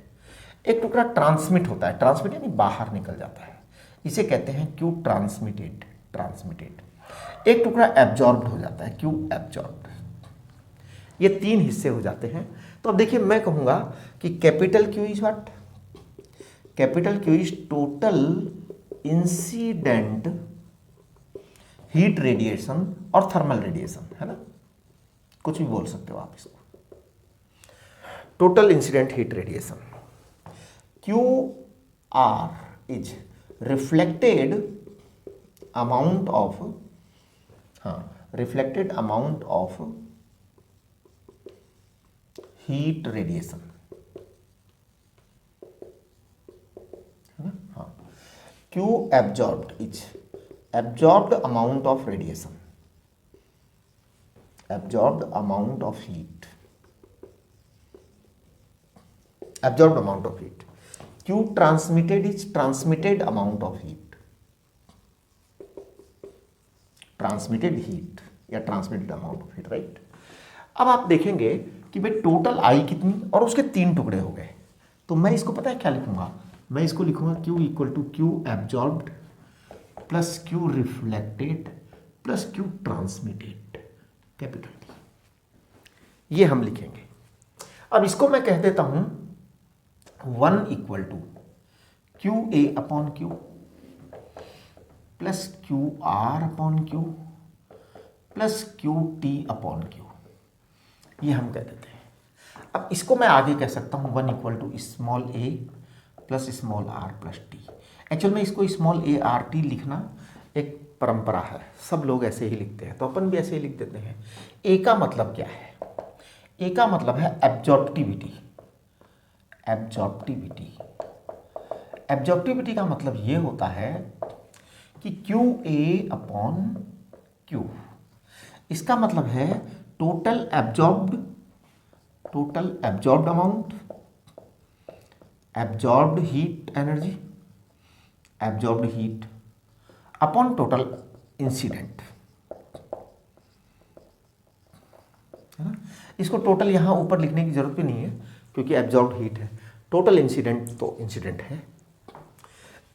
एक टुकड़ा ट्रांसमिट होता है, ट्रांसमिट यानी बाहर निकल जाता है, इसे कहते हैं Q ट्रांसमिटेड, ट्रांसमिटेड। एक टुकड़ा एब्जॉर्ब्ड हो जाता है, Q एब्जॉर्ब्ड। ये 3 हिस्से हो जाते हैं। तो अब देखिए, मैं कहूंगा कि capital Q is what, capital Q is total incident heat radiation और थर्मल रेडिएशन, है ना, कुछ भी बोल सकते हो आप इसको, total incident heat radiation. QR is reflected amount of, reflected amount of heat radiation, है ना। हाँ, Q absorbed is absorbed amount of radiation, absorbed amount of heat, absorbed amount of heat. Q transmitted is transmitted amount of heat, transmitted heat या transmitted amount of heat, right. अब आप देखेंगे कि भाई total I कितनी, और उसके 3 टुकड़े हो गए। तो मैं इसको पता है क्या लिखूंगा, मैं इसको लिखूंगा Q equal to Q absorbed plus Q reflected plus Q transmitted, capital T, ये हम लिखेंगे। अब इसको मैं कह देता हूं 1 equal to QA upon Q plus QR upon Q plus QT upon Q, ये हम कह देते हैं। अब इसको मैं आगे कह सकता हूं 1 equal to small a plus small r plus t। Actual में इसको स्मॉल ART लिखना एक परंपरा है, सब लोग ऐसे ही लिखते हैं, तो अपन भी ऐसे ही लिख देते हैं। A का मतलब क्या है, A का मतलब है एब्जॉर्प्टिविटी, एब्जॉर्प्टिविटी। एब्जॉर्प्टिविटी का मतलब ये होता है कि QA अपॉन Q, इसका मतलब है total absorbed amount, absorbed heat energy, absorbed heat upon total incident, है ना। इसको टोटल यहां ऊपर लिखने की जरूरत भी नहीं है, क्योंकि एब्जॉर्ब्ड हीट है, टोटल इंसिडेंट तो इंसिडेंट है।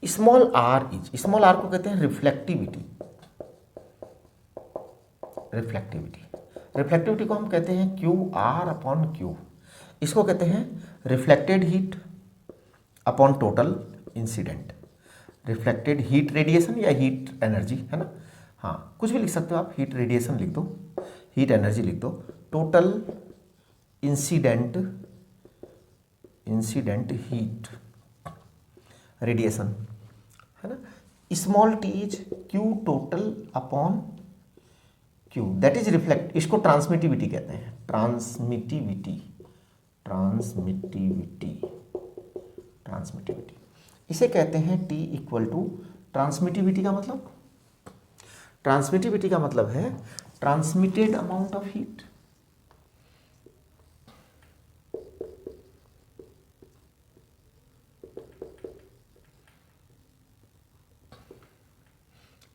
Small R is, small R को कहते हैं रिफ्लेक्टिविटी, रिफ्लेक्टिविटी, रिफ्लेक्टिविटी को हम कहते हैं QR अपॉन Q, इसको कहते हैं reflected heat upon total incident, reflected heat radiation या हीट एनर्जी, है ना। हाँ, कुछ भी लिख सकते हो आप, हीट रेडिएशन लिख दो, हीट एनर्जी लिख दो, टोटल इंसिडेंट हीट रेडिएशन, है ना। Small T is Q total upon Q, that is reflect, इसको ट्रांसमिटिविटी कहते हैं, ट्रांसमिटिविटी, इसे कहते हैं T इक्वल टू, ट्रांसमिटिविटी का मतलब है transmitted amount of heat.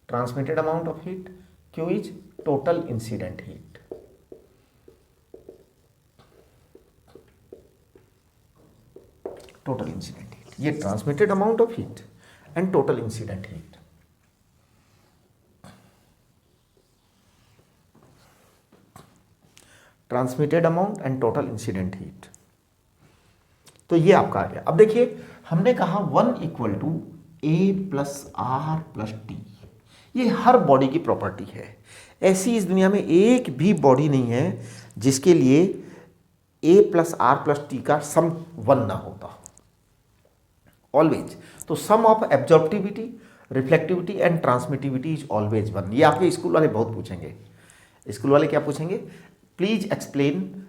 Transmitted amount of heat, Q is total incident heat. Total incident heat, ये transmitted amount of heat and total incident heat. Transmitted amount and total incident heat, तो ये आपका आ गया। अब देखिए, हमने कहा 1 equal to A plus R plus T, ये हर बॉडी की प्रॉपर्टी है। ऐसी इस दुनिया में एक भी बॉडी नहीं है जिसके लिए A plus R plus T का सम 1 ना होता, ऑलवेज। तो sum of absorptivity, reflectivity and transmittivity is always 1। ये आपके स्कूल वाले बहुत पूछेंगे। स्कूल वाले क्या पूछेंगे? Please explain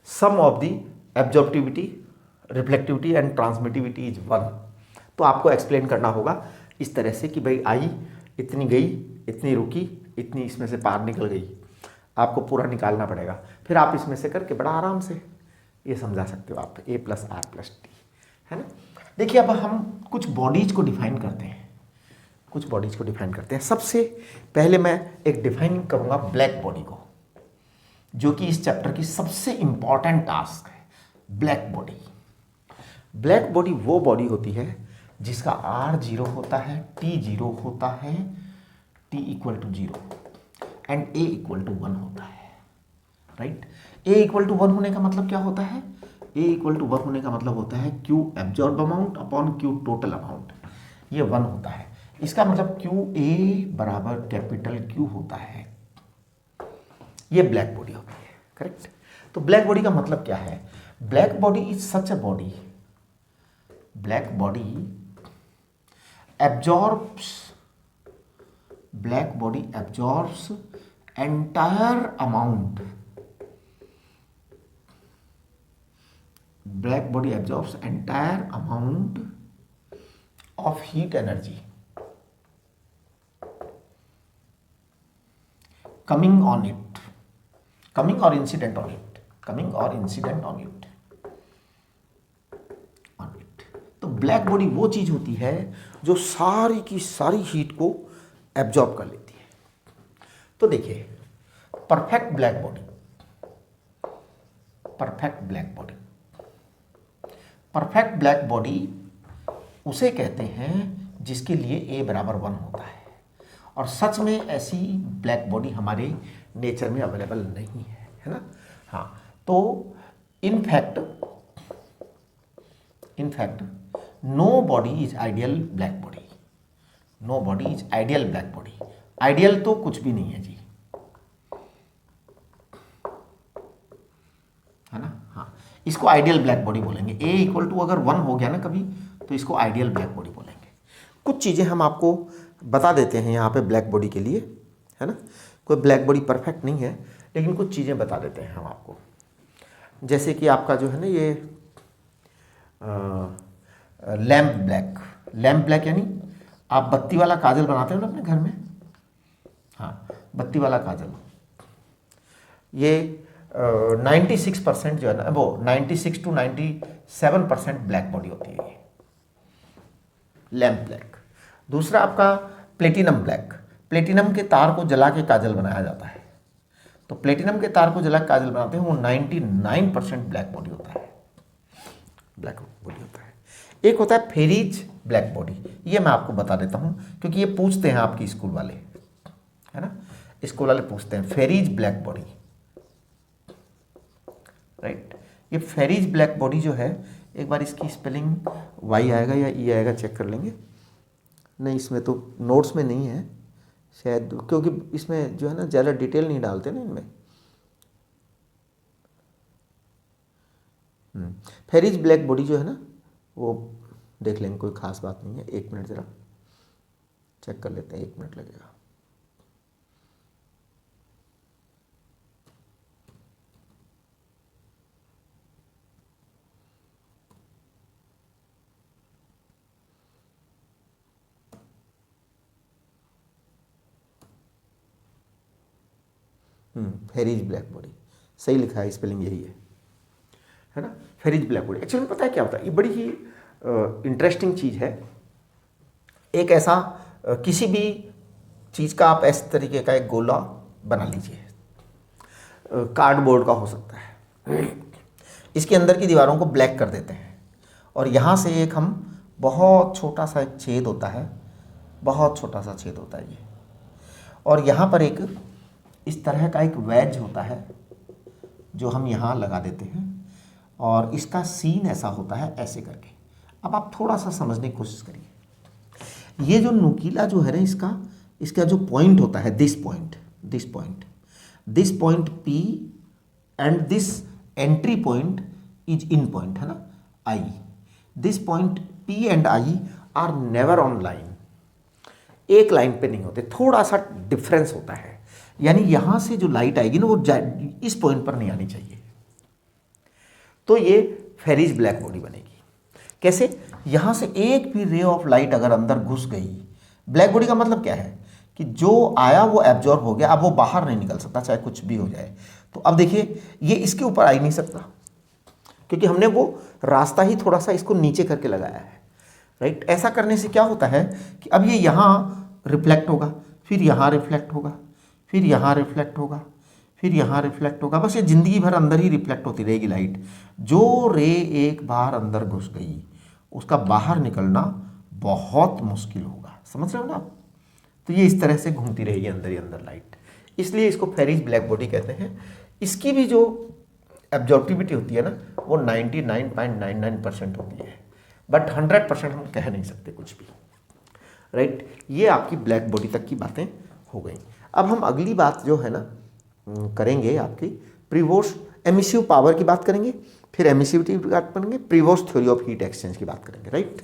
sum of the absorptivity, reflectivity and transmittivity is 1। तो आपको एक्सप्लेन करना होगा इस तरह से कि भाई आई इतनी गई, इतनी रुकी, इतनी इसमें से पार निकल गई, आपको पूरा निकालना पड़ेगा। फिर आप इसमें से करके बड़ा आराम से ये समझा सकते हो आप, A plus R plus T, है ना। देखिए, अब हम कुछ बॉडीज को डिफाइन करते हैं। सबसे पहले मैं एक डिफाइन करूंगा ब्लैक बॉडी को, जो कि इस चैप्टर की सबसे इंपॉर्टेंट टास्क है। ब्लैक बॉडी वो बॉडी होती है जिसका R 0 होता है, T 0 होता है, T equal to 0 and A equal to 1 होता है, राइट। A इक्वल टू 1 होने का मतलब क्या होता है? A इक्वल टू 1 होने का मतलब होता है Q absorb amount upon Q total amount, ये 1 होता है। इसका मतलब QA बराबर कैपिटल Q होता है। ये ब्लैक बॉडी होती है, करेक्ट। तो ब्लैक बॉडी का मतलब क्या है? Black body is such a body, black body absorbs entire amount, black body absorbs entire amount of heat energy coming or incident on it, तो ब्लैक बॉडी वो चीज होती है जो सारी की सारी हीट को एब्जॉर्ब कर लेती है। तो देखिए, परफेक्ट ब्लैक बॉडी उसे कहते हैं जिसके लिए A बराबर 1 होता है, और सच में ऐसी ब्लैक बॉडी हमारे नेचर में अवेलेबल नहीं है ना। हाँ, तो in fact no body is ideal black body, ideal तो कुछ भी नहीं है जी, है ना। हाँ, इसको आइडियल ब्लैक बॉडी बोलेंगे। A इक्वल टू अगर 1 हो गया ना कभी, तो इसको आइडियल ब्लैक बॉडी बोलेंगे। कुछ चीज़ें हम आपको बता देते हैं यहाँ पे ब्लैक बॉडी के लिए, है ना। कोई ब्लैक बॉडी परफेक्ट नहीं है, लेकिन कुछ चीज़ें बता देते हैं हम आपको। जैसे कि आपका जो है ना ये लैम्प ब्लैक यानी आप बत्ती वाला काजल बनाते हो ना अपने घर में, हाँ, बत्ती वाला काजल, ये 96% जो है ना, वो 96 to 97% ब्लैक बॉडी होती है, ये लैम्प ब्लैक। दूसरा आपका प्लेटिनम ब्लैक, प्लेटिनम के तार को जला के काजल बनाया जाता है, तो प्लेटिनम के तार को जला के काजल बनाते हैं, वो 99% ब्लैक बॉडी होता है, एक होता है फेरीज ब्लैक बॉडी, ये मैं आपको बता देता हूँ क्योंकि ये पूछते हैं आपकी स्कूल वाले, है ना, स्कूल वाले पूछते हैं फेरीज ब्लैक बॉडी, राइट। ये फेरीज ब्लैक बॉडी जो है, एक बार इसकी स्पेलिंग Y आएगा या E आएगा, चेक कर लेंगे। नहीं, इसमें तो नोट्स में नहीं है, शायद क्योंकि इसमें जो है ना ज़्यादा डिटेल नहीं डालते ना इनमें। फेरिज ब्लैक बॉडी जो है ना वो देख लेंगे, कोई खास बात नहीं है। 1 मिनट ज़रा चेक कर लेते हैं, 1 मिनट लगेगा। फेरिज ब्लैक बॉडी सही लिखा है, स्पेलिंग यही है ना। फेरिज ब्लैक बॉडी एक्चुअली में पता है क्या होता है, ये बड़ी ही इंटरेस्टिंग चीज़ है। एक ऐसा किसी भी चीज़ का आप इस तरीके का एक गोला बना लीजिए, कार्डबोर्ड का हो सकता है। इसके अंदर की दीवारों को ब्लैक कर देते हैं और यहाँ से एक हम बहुत छोटा सा एक छेद होता है, बहुत छोटा सा छेद होता है ये, और यहाँ पर एक इस तरह का एक वेज होता है जो हम यहाँ लगा देते हैं और इसका सीन ऐसा होता है ऐसे करके। अब आप थोड़ा सा समझने की कोशिश करिए। ये जो नुकीला जो है ना इसका जो पॉइंट होता है, this point P and this entry point is in point है ना I। This point P and I are never on line, एक लाइन पे नहीं होते, थोड़ा सा डिफरेंस होता है। यानी यहां से जो लाइट आएगी ना वो इस पॉइंट पर नहीं आनी चाहिए, तो ये फेरिज ब्लैक बॉडी बनेगी। कैसे? यहां से एक भी रे ऑफ लाइट अगर अंदर घुस गई, ब्लैक बॉडी का मतलब क्या है कि जो आया वो एब्जॉर्ब हो गया, अब वो बाहर नहीं निकल सकता चाहे कुछ भी हो जाए। तो अब देखिए ये इसके ऊपर आ ही नहीं सकता क्योंकि हमने वो रास्ता ही थोड़ा सा इसको नीचे करके लगाया है, राइट। ऐसा करने से क्या होता है कि अब ये यहाँ रिफ्लेक्ट होगा, फिर यहाँ रिफ्लेक्ट होगा, फिर यहाँ रिफ्लेक्ट होगा, फिर यहाँ रिफ्लेक्ट होगा, बस ये ज़िंदगी भर अंदर ही रिफ्लेक्ट होती रहेगी लाइट। जो रे एक बार अंदर घुस गई उसका बाहर निकलना बहुत मुश्किल होगा, समझ रहे हो ना आप। तो ये इस तरह से घूमती रहेगी अंदर ही अंदर लाइट, इसलिए इसको फेरिज ब्लैक बॉडी कहते हैं। इसकी भी जो एब्जॉर्प्टिविटी होती है ना वो 99.99% होती है, बट 100% हम कह नहीं सकते कुछ भी, राइट। ये आपकी ब्लैक बॉडी तक की बातें हो गई। अब हम अगली बात जो है ना करेंगे आपकी प्रीवोस्ट एमिसिव पावर की बात करेंगे, फिर एमिसिविटी की बात करेंगे, Prevost theory of heat exchange की बात करेंगे, राइट।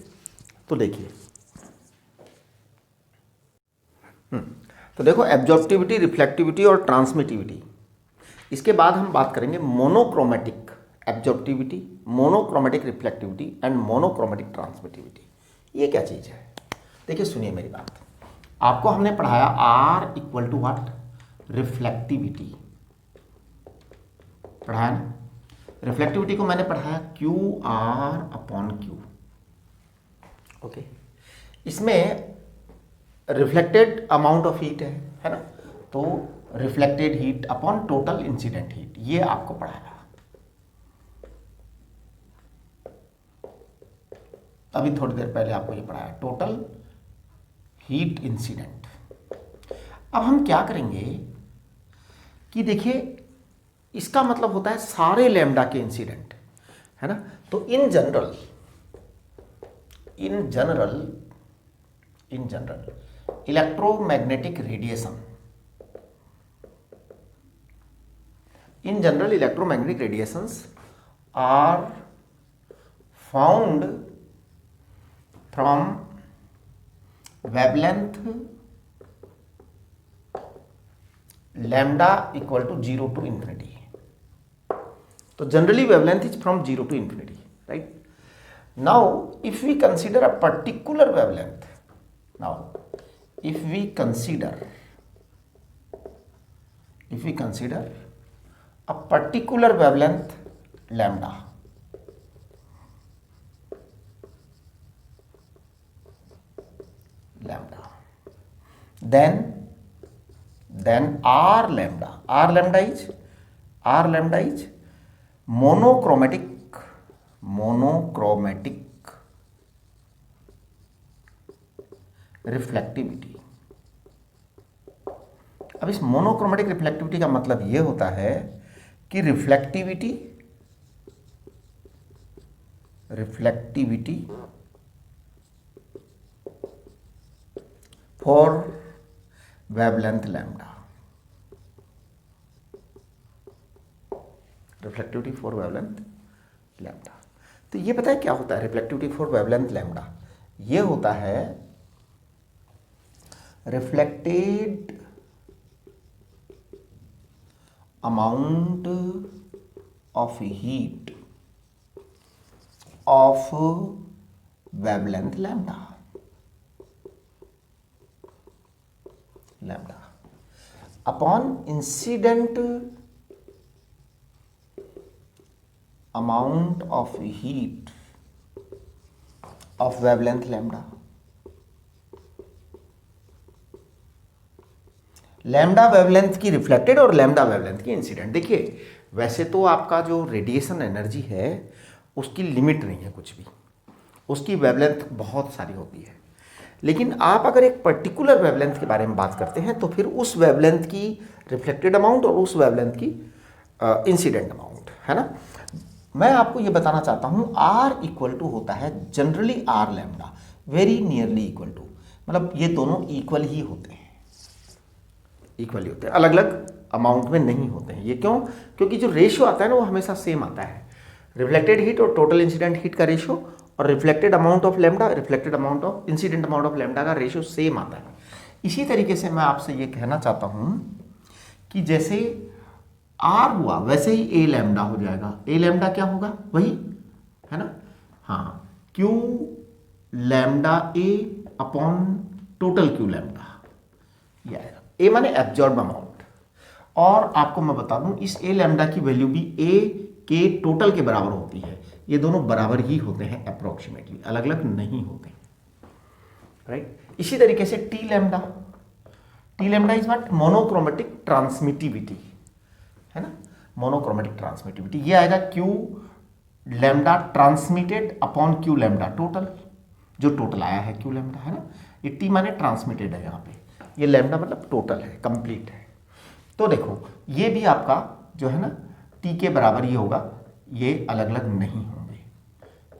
तो देखिए तो देखो एब्जॉर्प्टिविटी, रिफ्लेक्टिविटी और ट्रांसमिटिविटी। इसके बाद हम बात करेंगे monochromatic absorptivity, monochromatic reflectivity and monochromatic transmittivity. ये क्या चीज़ है? देखिए सुनिए मेरी बात, आपको हमने पढ़ाया R equal to what? Reflectivity पढ़ाया ना। रिफ्लेक्टिविटी को मैंने पढ़ाया QR/Q, ओके। इसमें रिफ्लेक्टेड अमाउंट ऑफ हीट है ना, तो reflected heat upon total incident heat, ये आपको पढ़ाया। अभी थोड़ी देर पहले आपको ये पढ़ाया टोटल हीट इंसिडेंट। अब हम क्या करेंगे कि देखिए इसका मतलब होता है सारे लैम्डा के इंसिडेंट, है ना। तो in general electromagnetic radiation, in general electromagnetic radiations are found from wavelength lambda equal to 0 to infinity. So generally wavelength is from 0 to infinity, right? Now if we consider a particular wavelength, if we consider a particular wavelength lambda, then R lambda is monochromatic reflectivity. अब इस monochromatic reflectivity का मतलब यह होता है कि reflectivity for wavelength lambda, reflectivity for wavelength lambda. तो ये पता है क्या होता है रिफ्लेक्टिविटी फॉर वेवलेंथ लैम्डा? ये होता है reflected amount of heat of wavelength lambda upon incident amount of heat of wavelength lambda। Lambda wavelength की रिफ्लेक्टेड और लैम्डा वेवलेंथ की इंसिडेंट। देखिए वैसे तो आपका जो रेडिएशन एनर्जी है उसकी लिमिट नहीं है कुछ भी, उसकी वेवलेंथ बहुत सारी होती है, लेकिन आप अगर एक पर्टिकुलर वेवलेंथ के बारे में बात करते हैं तो फिर उस वेवलेंथ की रिफ्लेक्टेड अमाउंट और उस वेवलेंथ की इंसिडेंट अमाउंट, है ना। मैं आपको ये बताना चाहता हूँ R इक्वल टू होता है generally R lambda very nearly equal to, मतलब ये दोनों इक्वल ही होते हैं, इक्वल ही होते हैं, अलग अलग अमाउंट में नहीं होते हैं। ये क्यों? क्योंकि जो रेशियो आता है ना वो हमेशा सेम आता है, रिफ्लेक्टेड हीट और टोटल इंसिडेंट हीट का रेशियो और reflected amount of lambda, reflected amount of incident amount of lambda का रेशियो सेम आता है। इसी तरीके से मैं आपसे ये कहना चाहता हूँ कि जैसे R हुआ वैसे ही A लैम्डा हो जाएगा। A लैम्डा क्या होगा? वही है ना, हाँ, Q lambda A upon total Q lambda, ये आएगा। A माने एब्जॉर्ब अमाउंट, और आपको मैं बता दूं इस A लैम्डा की वैल्यू भी A के टोटल के बराबर होती है। ये दोनों बराबर ही होते हैं अप्रोक्सीमेटली, अलग अलग नहीं होते, राइट। इसी तरीके से T lambda is what? Monochromatic transmittivity, है ना, मोनोक्रोमेटिक ट्रांसमिटिविटी। ये आएगा Q lambda transmitted upon Q lambda total, जो टोटल आया है Q लैम्डा, है ना। ये T माने ट्रांसमिटेड है यहाँ पे, ये लैम्डा मतलब टोटल है, कंप्लीट है। तो देखो ये भी आपका जो है ना T के बराबर ये होगा, ये अलग अलग नहीं होंगे,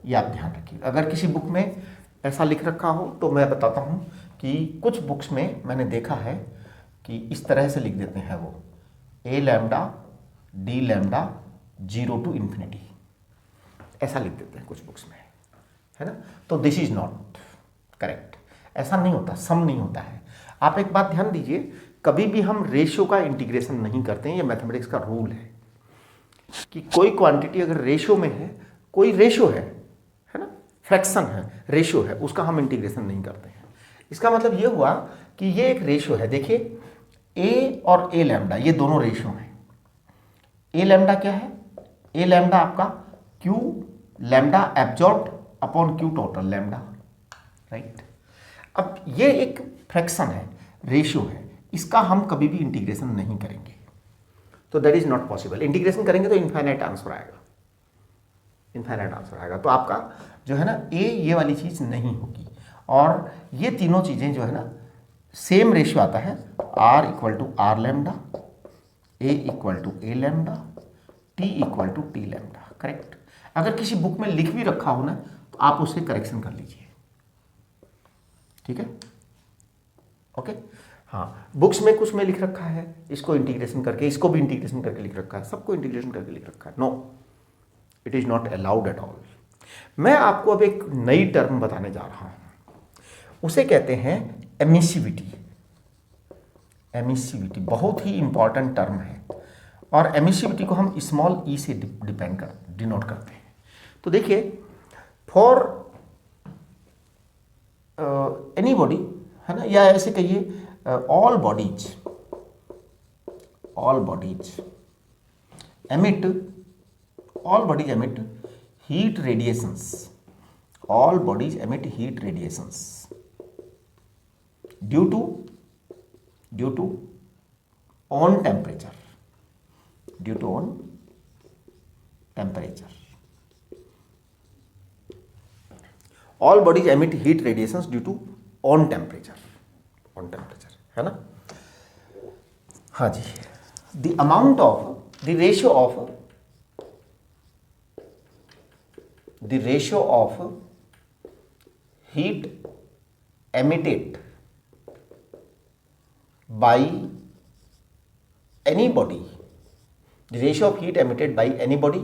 ये आप ध्यान रखिए। अगर किसी बुक में ऐसा लिख रखा हो तो मैं बताता हूँ कि कुछ बुक्स में मैंने देखा है कि इस तरह से लिख देते हैं वो A lambda D lambda 0 to infinity, ऐसा लिख देते हैं कुछ बुक्स में, है ना। तो दिस इज नॉट करेक्ट, ऐसा नहीं होता, सम नहीं होता है। आप एक बात ध्यान दीजिए, कभी भी हम रेशियो का इंटीग्रेशन नहीं करते हैं, ये मैथमेटिक्स का रूल है कि कोई क्वांटिटी अगर रेशियो में है, कोई रेशियो है ना, फ्रैक्शन है, रेशियो है, उसका हम इंटीग्रेशन नहीं करते हैं। इसका मतलब ये हुआ कि ये एक रेशियो है। देखिए A और A लैम्डा ये दोनों रेशियो हैं। A लैम्डा क्या है? A लैम्डा आपका Q lambda absorbed upon Q total lambda, right. अब ये एक फ्रैक्शन है, रेशियो है, इसका हम कभी भी इंटीग्रेशन नहीं करेंगे, तो that is not possible. Integration करेंगे तो इनफाइनाइट आंसर आएगा, इनफाइनाइट आंसर आएगा। तो आपका जो है ना A ये वाली चीज़ नहीं होगी, और ये तीनों चीज़ें जो है ना सेम रेशियो आता है, R equal to R lambda, A equal to A lambda, T equal to T lambda, correct. अगर किसी बुक में लिख भी रखा हो ना तो आप उससे करेक्शन कर लीजिए, ठीक है, ओके। हाँ, बुक्स में कुछ में लिख रखा है इसको इंटीग्रेशन करके, इसको भी इंटीग्रेशन करके लिख रखा है, सबको इंटीग्रेशन करके लिख रखा है, no, it is not allowed at all. मैं आपको अब एक नई टर्म बताने जा रहा हूं, उसे कहते हैं एमिसिविटी। एमिसिविटी बहुत ही इंपॉर्टेंट टर्म है, और एमिसिविटी को हम स्मॉल ई से डिनोट करते हैं। तो देखिए फॉर एनी बॉडी, है ना, या ऐसे कहिए all bodies emit heat radiations, all bodies emit heat radiations due to on temperature, all bodies emit heat radiations due to on temperature, है ना। हाँ जी, the amount of the ratio of heat emitted by any body, the ratio of heat emitted by any body,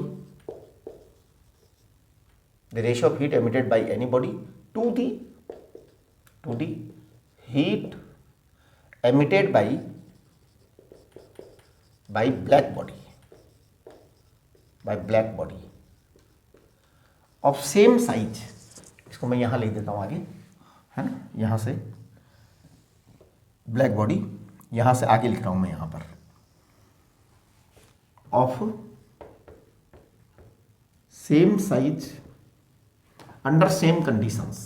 the ratio of heat emitted by any body to the heat emitted by black body, of same size. इसको मैं यहां लिख देता हूं आगे, है ना, यहां से ब्लैक बॉडी, यहां से आगे लिख रहा हूं मैं यहां पर, of same size under same conditions,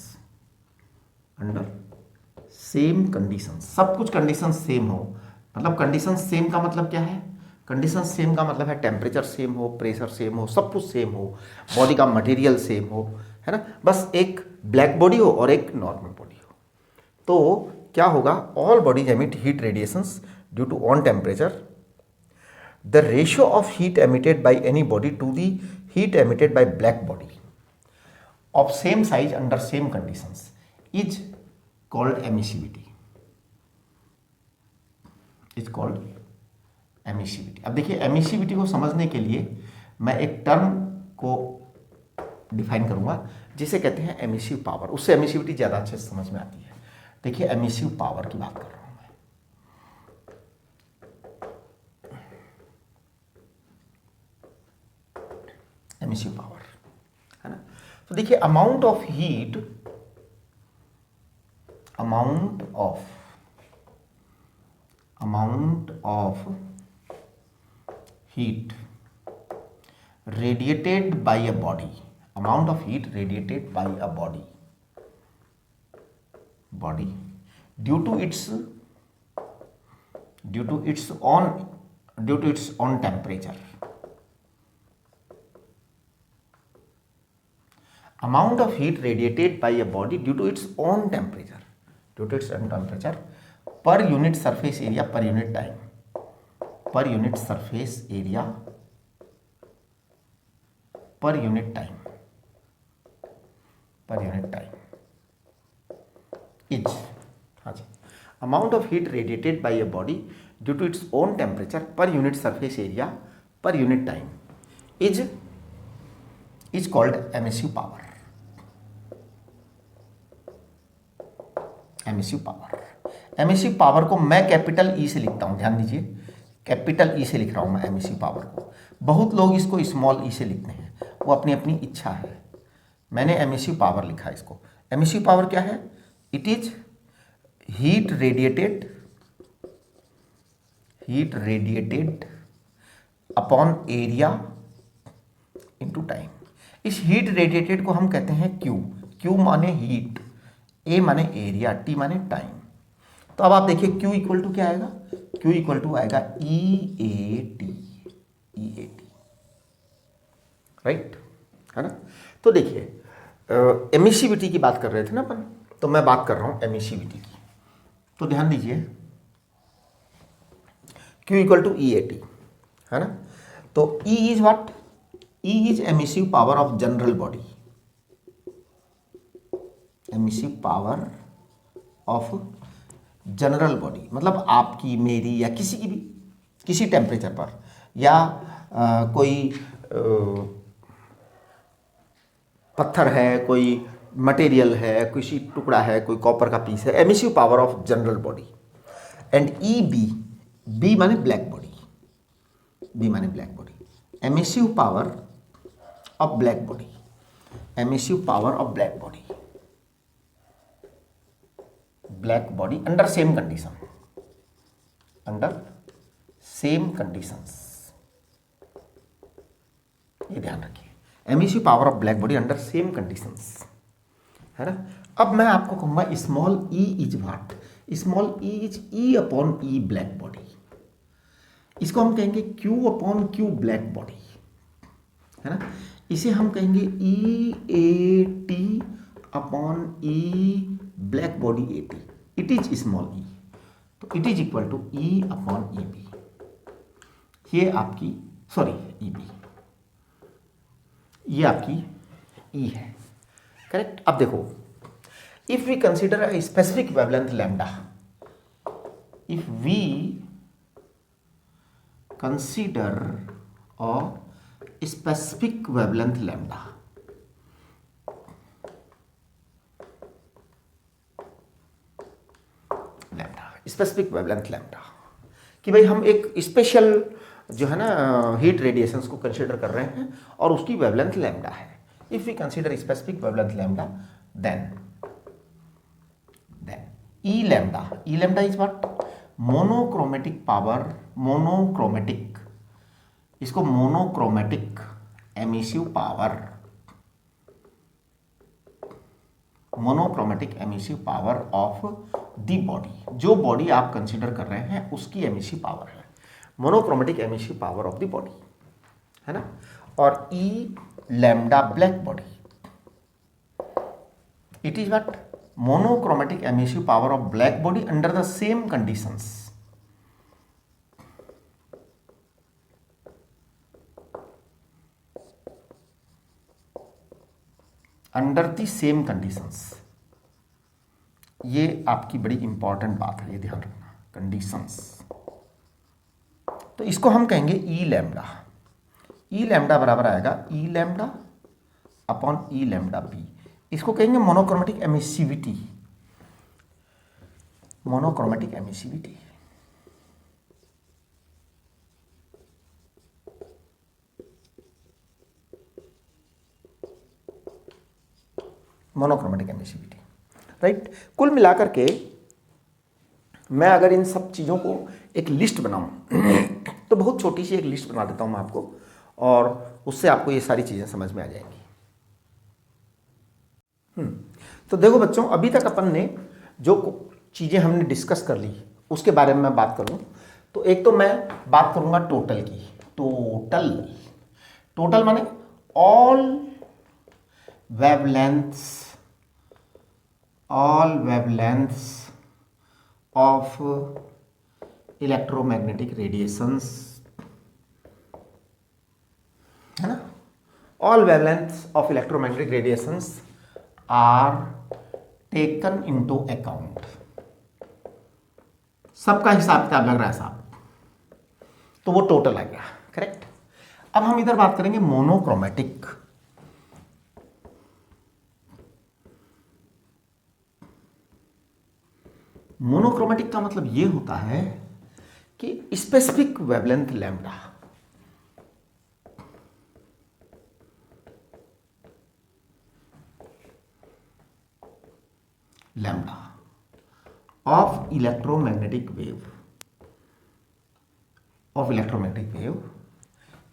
सब कुछ कंडीशन सेम हो। मतलब कंडीशन सेम का मतलब क्या है? कंडीशन सेम का मतलब है टेम्परेचर सेम हो, प्रेशर सेम हो, सब कुछ सेम हो, बॉडी का मटेरियल सेम हो, है ना, बस एक ब्लैक बॉडी हो और एक नॉर्मल बॉडी हो। तो क्या होगा? All bodies emit heat radiations due to on temperature, the ratio of heat emitted by any body to the heat emitted by black body of same size under same conditions is called emissivity, अब देखिए emissivity को समझने के लिए मैं एक term को define करूंगा जिसे कहते हैं एमिसिव पावर, उससे एमिसिविटी ज़्यादा अच्छे से समझ में आती है। देखिए एमिसिव पावर की बात कर रहा हूं मैं, एमिसिव पावर, है ना। तो देखिए amount of heat radiated by a body, amount of heat radiated by a body due to its own temperature, amount of heat radiated by a body due to its own temperature per unit surface area per unit time, per unit surface area per unit time is, हाँ जी, amount of heat radiated by a body due to its own temperature per unit surface area per unit time is called emissive power. Emissive power को मैं capital E से लिखता हूं, ध्यान दीजिए, capital E से लिख रहा हूं मैं एमिसिव पावर को। बहुत लोग इसको स्मॉल ई से लिखते हैं, वो अपनी अपनी इच्छा है। मैंने एमिसिव पावर लिखा इसको। एमिसिव पावर क्या है? It is heat radiated upon area into time. इस हीट रेडिएटेड को हम कहते हैं क्यू माने हीट, ए माने एरिया, टी माने टाइम। तो अब आप देखिए Q इक्वल टू क्या आएगा? Q इक्वल टू आएगा EAT, राइट, है ना। तो देखिए एमिसिविटी की बात कर रहे थे ना अपन, तो मैं बात कर रहा हूं एमिसिविटी की। तो ध्यान दीजिए Q इक्वल टू EAT, है ना। तो E is what? E is emissive power of general body, emissive power of general body, मतलब आपकी, मेरी, या किसी की भी, किसी टेम्परेचर पर, या कोई पत्थर है, कोई मटेरियल है, किसी टुकड़ा है, कोई कॉपर का पीस है, emissive power of general body. And B माने black body, emissive power of black body, under same conditions, ये ध्यान रखिए, emissive power of black body under same conditions, है ना। अब मैं आपको कहूंगा small E is what? Small E is E upon E black body. इसको हम कहेंगे Q upon Q black body, है ना। इसे हम कहेंगे EAT upon E black body AT। It is small E, तो it is equal to E upon EB। ये आपकी EB, ये आपकी E है, करेक्ट। अब देखो, if we consider a specific wavelength lambda, if we consider a specific wavelength lambda, specific wavelength lambda, कि भाई हम एक स्पेशल जो है ना हीट रेडिएशंस को कंसीडर कर रहे हैं और उसकी वेवलेंथ लैम्डा है. If we consider specific wavelength lambda then E lambda is what? Monochromatic power, monochromatic, इसको monochromatic emissive power, monochromatic emissive power of the body. जो बॉडी आप कंसीडर कर रहे हैं उसकी एमिसिव पावर है monochromatic emissive power of the body, है ना. और E lambda black body, it is what? Monochromatic emissive power of black body under the same conditions. Under the same conditions. ये आपकी बड़ी इंपॉर्टेंट बात है, ये ध्यान रखना, कंडीशंस. तो इसको हम कहेंगे ई लैम्डा. ई लैम्डा बराबर आएगा ई लैम्डा अपॉन ई लैम्डा बी. इसको कहेंगे monochromatic emissivity, monochromatic emissivity. Monochromatic emissivity, right. कुल मिलाकर के मैं अगर इन सब चीज़ों को एक लिस्ट बनाऊं तो बहुत छोटी सी एक लिस्ट बना देता हूं मैं आपको, और उससे आपको ये सारी चीज़ें समझ में आ जाएंगी. तो देखो बच्चों, अभी तक अपन ने जो चीज़ें हमने डिस्कस कर ली उसके बारे में मैं बात करूं तो एक तो मैं बात करूंगा टोटल की. टोटल माने all wavelengths of electromagnetic radiations, है ना. all wavelengths of electromagnetic radiations are taken into account. सबका हिसाब किताब लग रहा है साहब, तो वो टोटल आ गया, करेक्ट. अब हम इधर बात करेंगे मोनोक्रोमेटिक. मोनोक्रोमेटिक का मतलब ये होता है कि specific wavelength lambda, of electromagnetic wave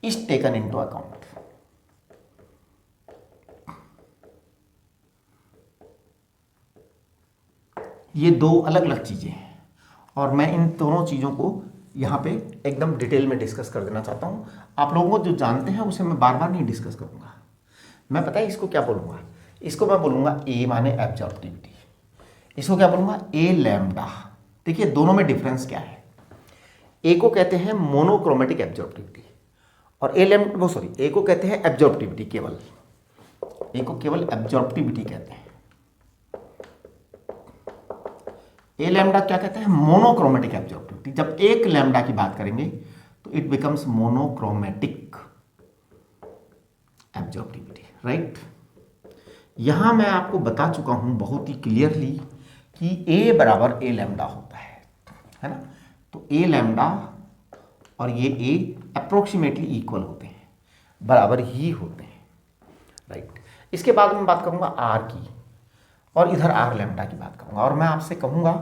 is taken into account. ये दो अलग अलग चीज़ें हैं और मैं इन दोनों चीज़ों को यहाँ पे एकदम डिटेल में डिस्कस कर देना चाहता हूँ. आप लोगों को जो जानते हैं उसे मैं बार बार नहीं डिस्कस करूँगा. मैं पता है इसको क्या बोलूँगा? इसको मैं बोलूँगा ए माने एब्जॉर्प्टिविटी. इसको क्या बोलूँगा? ए लैम्डा. देखिए दोनों में डिफरेंस क्या है. ए को कहते हैं मोनोक्रोमेटिक एब्जॉर्प्टिविटी और ए को कहते हैं एब्जॉर्प्टिविटी. केवल ए को केवल एब्जॉर्प्टिविटी कहते हैं. ए लैम्डा क्या कहते हैं? Monochromatic absorptivity. जब एक लैम्डा की बात करेंगे तो it becomes monochromatic absorptivity, right. यहां मैं आपको बता चुका हूं बहुत ही क्लियरली कि ए बराबर ए लैम्डा होता है ना. तो ए लैम्डा और ये ए अप्रोक्सीमेटली इक्वल होते हैं, बराबर ही होते हैं, राइट. इसके बाद मैं बात करूंगा आर की और इधर आर लैम्डा की बात करूंगा और मैं आपसे कहूंगा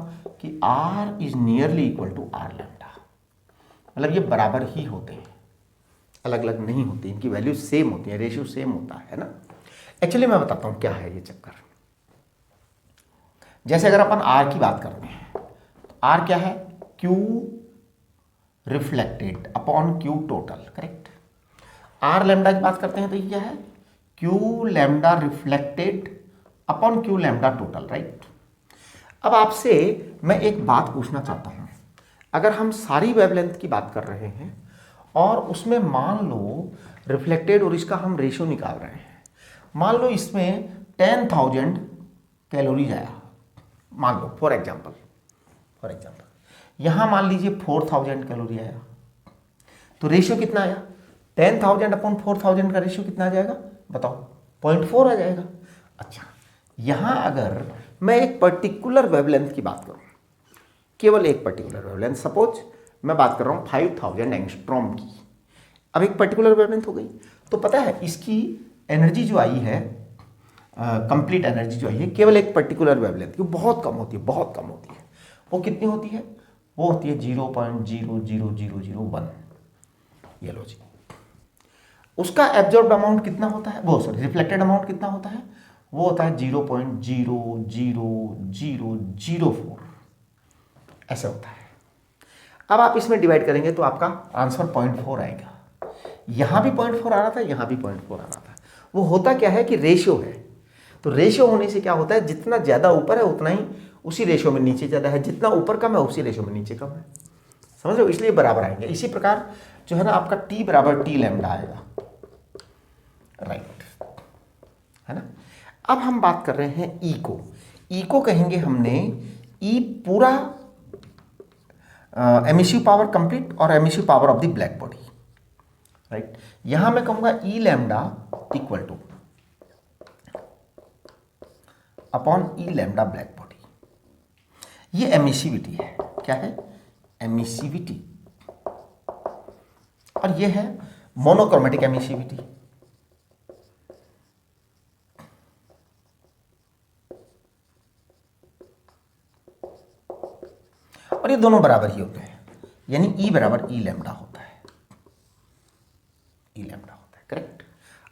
कि R is nearly equal to R lambda. मतलब ये बराबर ही होते हैं, अलग अलग नहीं होते, इनकी वैल्यू सेम होती है, रेशियो सेम होता है ना. एक्चुअली मैं बताता हूं क्या है ये चक्कर. जैसे अगर अपन आर की बात करते हैं तो आर क्या है? Q reflected upon Q total, correct. R lambda की बात करते हैं तो ये क्या है? Q lambda reflected upon Q lambda total, right. अब आपसे मैं एक बात पूछना चाहता हूं. अगर हम सारी वेवलेंथ की बात कर रहे हैं और उसमें मान लो रिफ्लेक्टेड और इसका हम रेशियो निकाल रहे हैं, मान लो इसमें 10,000 कैलोरीज आया, मान लो फॉर एग्जाम्पल यहां मान लीजिए 4000 कैलोरी आया, तो रेशियो कितना आया? 10,000 अपॉन 4000 का रेशियो कितना आ जाएगा बताओ? 0.4 आ जाएगा। अच्छा, यहां अगर मैं एक पर्टिकुलर वेवलेंथ की बात करूं, केवल एक पर्टिकुलर वेवलेंथ, सपोज मैं बात कर रहा हूं 5000 एंगस्ट्रॉम की। अब एक पर्टिकुलर वेवलेंथ हो गई, तो पता है इसकी एनर्जी जो आई है, कंप्लीट एनर्जी जो आई है केवल एक पर्टिकुलर वेवलेंथ की, बहुत कम होती है, बहुत कम होती है। वो कितनी होती है? वो होती है 0.00001। ये लो जी। उसका एब्जॉर्ब्ड अमाउंट कितना होता है, वो सॉरी रिफ्लेक्टेड अमाउंट कितना होता है? वो होता है 0.00004, ऐसे होता है। अब आप इसमें डिवाइड करेंगे तो आपका आंसर 0.4 आएगा। यहां भी 0.4 आ रहा था, यहां भी 0.4 आ रहा था। वो होता क्या है कि रेशियो है, तो रेशियो होने से क्या होता है, जितना ज्यादा ऊपर है उतना ही उसी रेशियो में नीचे ज्यादा है, जितना ऊपर कम है उसी रेशियो में नीचे कम है। समझ रहे हो? इसलिए बराबर आएंगे। इसी प्रकार जो है ना आपका T बराबर T लैम्डा आएगा, राइट, है ना। अब हम बात कर रहे हैं E को। E को कहेंगे हमने E पूरा एमिसिव पावर कंप्लीट और emissive power of the black body, right. यहां मैं कहूंगा E lambda equal two upon E lambda black body. ये एमिसिविटी है। क्या है? एमिसिविटी। और ये है मोनोक्रोमेटिक एमिसिविटी। और ये दोनों बराबर ही होते हैं, यानी E बराबर E लैम्डा होता है, E लैम्डा होता है, करेक्ट।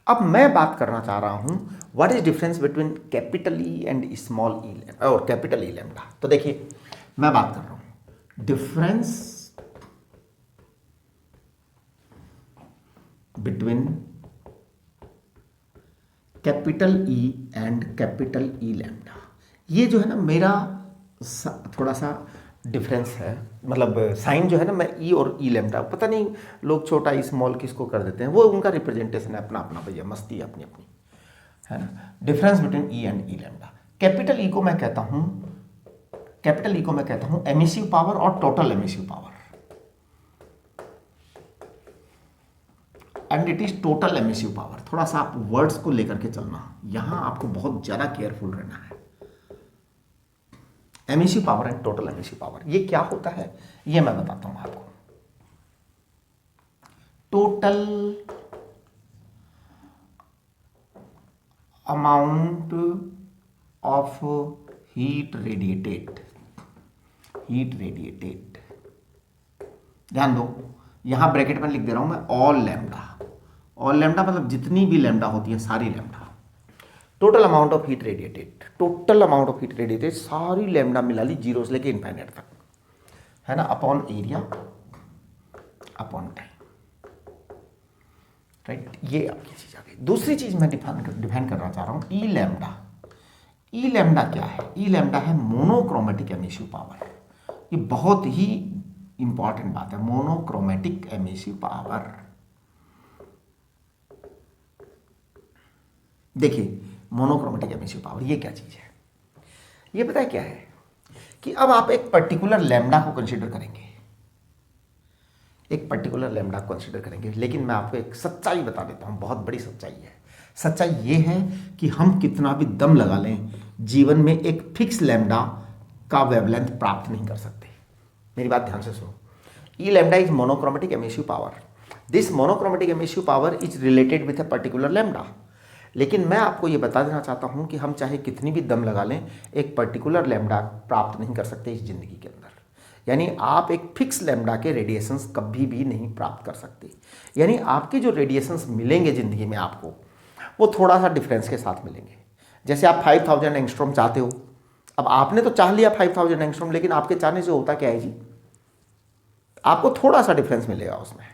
अब मैं बात करना चाह रहा हूं what is difference between capital E and small E और कैपिटल E लैम्डा। तो देखिए मैं बात कर रहा हूं difference between capital E and capital E lambda. ये जो है ना मेरा थोड़ा सा डिफरेंस है, मतलब साइन जो है ना, मैं E और E लैम्डा, पता नहीं लोग छोटा ई स्मॉल किसको कर देते हैं, वो उनका रिप्रेजेंटेशन है, अपना अपना भैया, मस्ती है अपनी अपनी, है ना। Difference between E and E lambda. Capital E को मैं कहता हूं, कैपिटल E को मैं कहता हूं एमिसिव पावर और total emissive power, and it is total emissive power. थोड़ा सा आप वर्ड्स को लेकर के चलना, यहां आपको बहुत ज्यादा केयरफुल रहना है। Emissive power and total emissive power, ये क्या होता है ये मैं बताता हूं आपको। Total amount of heat radiated, heat radiated, ध्यान दो, यहां ब्रैकेट में लिख दे रहा हूं मैं ऑल लैम्डा। ऑल लैम्डा मतलब जितनी भी लैम्डा होती है सारी lambda. Total amount of heat radiated, total amount of heat radiated, सारी लैम्डा मिला ली जीरो से लेके इनफाइनाइट तक, है ना, upon area upon time, right. ये आपकी चीज आ गई। दूसरी चीज मैं डिफाइन करना चाह रहा हूं ई लैम्डा। ई लैम्डा क्या है? ई लैम्डा है मोनोक्रोमेटिक एमिसिव पावर। ये बहुत ही इंपॉर्टेंट बात है, मोनोक्रोमेटिक एमिसिव पावर। देखिए मोनोक्रोमेटिक एमिसिव पावर ये क्या चीज है? ये पता है क्या है कि अब आप एक पर्टिकुलर लैम्डा को कंसीडर करेंगे, एक पर्टिकुलर लैम्डा को कंसीडर करेंगे, लेकिन मैं आपको एक सच्चाई बता देता हूं, बहुत बड़ी सच्चाई है। सच्चाई ये है कि हम कितना भी दम लगा लें जीवन में एक फिक्स लैम्डा का वेवलेंथ प्राप्त नहीं कर सकते। मेरी बात ध्यान से सुनो। E lambda is monochromatic emissive power. This monochromatic emissive power is related with a particular lambda. लेकिन मैं आपको ये बता देना चाहता हूं कि हम चाहे कितनी भी दम लगा लें एक पर्टिकुलर लैम्डा प्राप्त नहीं कर सकते इस जिंदगी के अंदर। यानी आप एक फिक्स लैम्डा के रेडिएशंस कभी भी नहीं प्राप्त कर सकते। यानी आपके जो रेडिएशंस मिलेंगे जिंदगी में आपको, वो थोड़ा सा डिफरेंस के साथ मिलेंगे। जैसे आप 5000 एंगस्ट्रॉम चाहते हो, अब आपने तो चाह लिया 5000 एंगस्ट्रॉम, लेकिन आपके चाहने से होता क्या है जी, आपको थोड़ा सा डिफरेंस मिलेगा उसमें।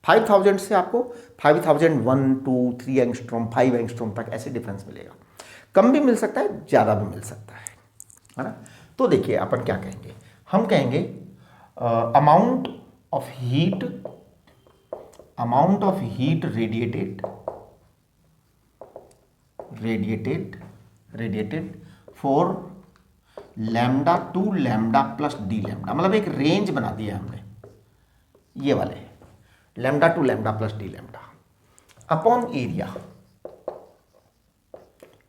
5000 से आपको 5001, 2, 3 एंगस्ट्रॉम, 5 एंगस्ट्रॉम तक ऐसे डिफरेंस मिलेगा। कम भी मिल सकता है, ज़्यादा भी मिल सकता है ना। तो देखिए अपन क्या कहेंगे, हम कहेंगे amount of heat, amount of heat radiated, radiated for lambda two lambda plus D lambda, मतलब एक रेंज बना दिया हमने, ये वाले lambda two lambda plus D lambda upon area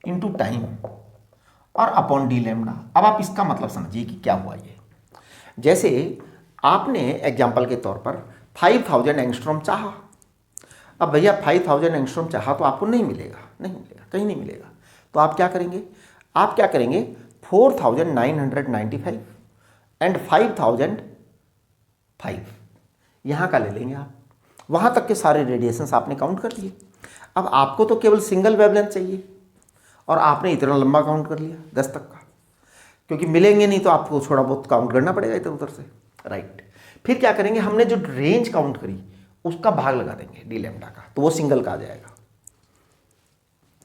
into time और अपॉन डी लैम्डा। अब आप इसका मतलब समझिए कि क्या हुआ ये। जैसे आपने एग्जाम्पल के तौर पर 5000 एंगस्ट्रॉम चाहा, अब भैया 5000 एंगस्ट्रॉम चाहा तो आपको नहीं मिलेगा, नहीं मिलेगा, कहीं नहीं मिलेगा। तो आप क्या करेंगे, आप क्या करेंगे 4995 एंड 5005 यहाँ का ले लेंगे आप, वहाँ तक के सारे रेडिएशंस आपने काउंट कर लिए। अब आपको तो केवल सिंगल वेवलेंथ चाहिए और आपने इतना लंबा काउंट कर लिया 10 तक का, क्योंकि मिलेंगे नहीं तो आपको थोड़ा बहुत काउंट करना पड़ेगा इधर उधर से, राइट। फिर क्या करेंगे, हमने जो रेंज काउंट करी उसका भाग लगा देंगे डी लैम्डा का, तो वो सिंगल का आ जाएगा।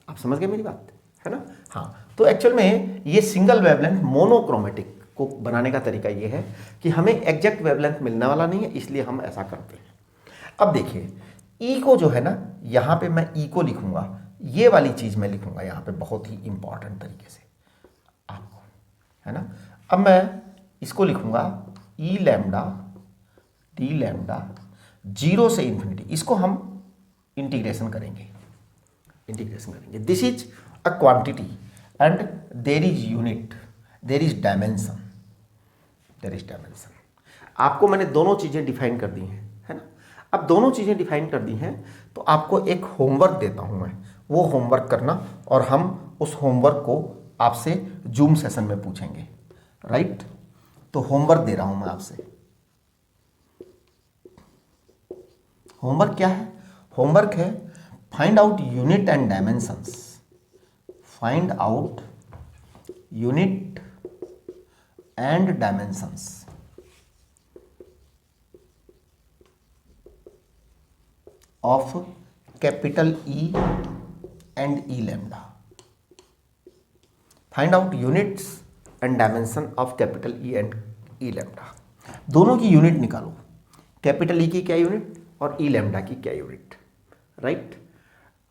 आप समझ गए मेरी बात, है ना। हाँ, तो एक्चुअल में ये सिंगल वेवलेंथ मोनोक्रोमेटिक को बनाने का तरीका ये है कि हमें एग्जैक्ट वेवलेंथ मिलने वाला नहीं है, इसलिए हम ऐसा करते हैं। अब देखिए ई को जो है ना, यहाँ पे मैं ई को लिखूंगा, ये वाली चीज़ मैं लिखूंगा यहाँ पे बहुत ही इंपॉर्टेंट तरीके से आपको, है ना। अब मैं इसको लिखूंगा ई लैम्डा डी लैम्डा 0 से इन्फिनिटी, इसको हम इंटीग्रेशन करेंगे, this is a quantity and there is unit, there is dimension, आपको मैंने दोनों चीज़ें डिफाइन कर दी हैं, है ना। अब दोनों चीज़ें डिफाइन कर दी हैं तो आपको एक होमवर्क देता हूं मैं, वो होमवर्क करना और हम उस होमवर्क को आपसे जूम सेशन में पूछेंगे, राइट। तो होमवर्क दे रहा हूं मैं आपसे। होमवर्क क्या है, होमवर्क है find out unit and dimensions, find out unit and dimensions of capital E and E lambda, find out units and dimension of capital E and E lambda. दोनों की यूनिट निकालो, कैपिटल ई की क्या unit और E lambda की क्या unit, right.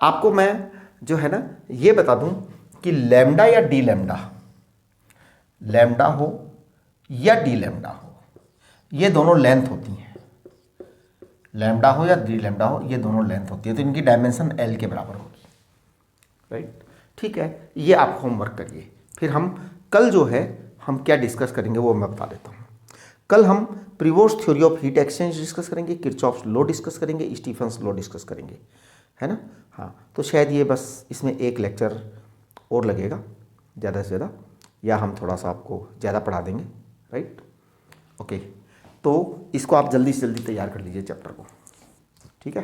आपको मैं जो है ना ये बता दूं कि लैम्डा या डी लैम्डा, लैम्डा हो या डी लैम्डा हो, ये दोनों लेंथ होती हैं, लैम्डा हो या डी लैम्डा हो, ये दोनों लेंथ होती है, तो इनकी डायमेंशन एल के बराबर होगी, राइट। ठीक है, ये आप होमवर्क करिए। फिर हम कल जो है हम क्या डिस्कस करेंगे वो मैं बता देता हूँ। कल हम Prevost theory of heat exchange discuss करेंगे, किरचॉफ्स लॉ डिस्कस करेंगे, स्टीफन्स लॉ डिस्कस करेंगे, है ना। हाँ, तो शायद ये बस इसमें एक लेक्चर और लगेगा ज़्यादा से ज़्यादा, या हम थोड़ा सा आपको ज़्यादा पढ़ा देंगे, राइट। ओके, तो इसको आप जल्दी से जल्दी तैयार कर लीजिए चैप्टर को, ठीक है।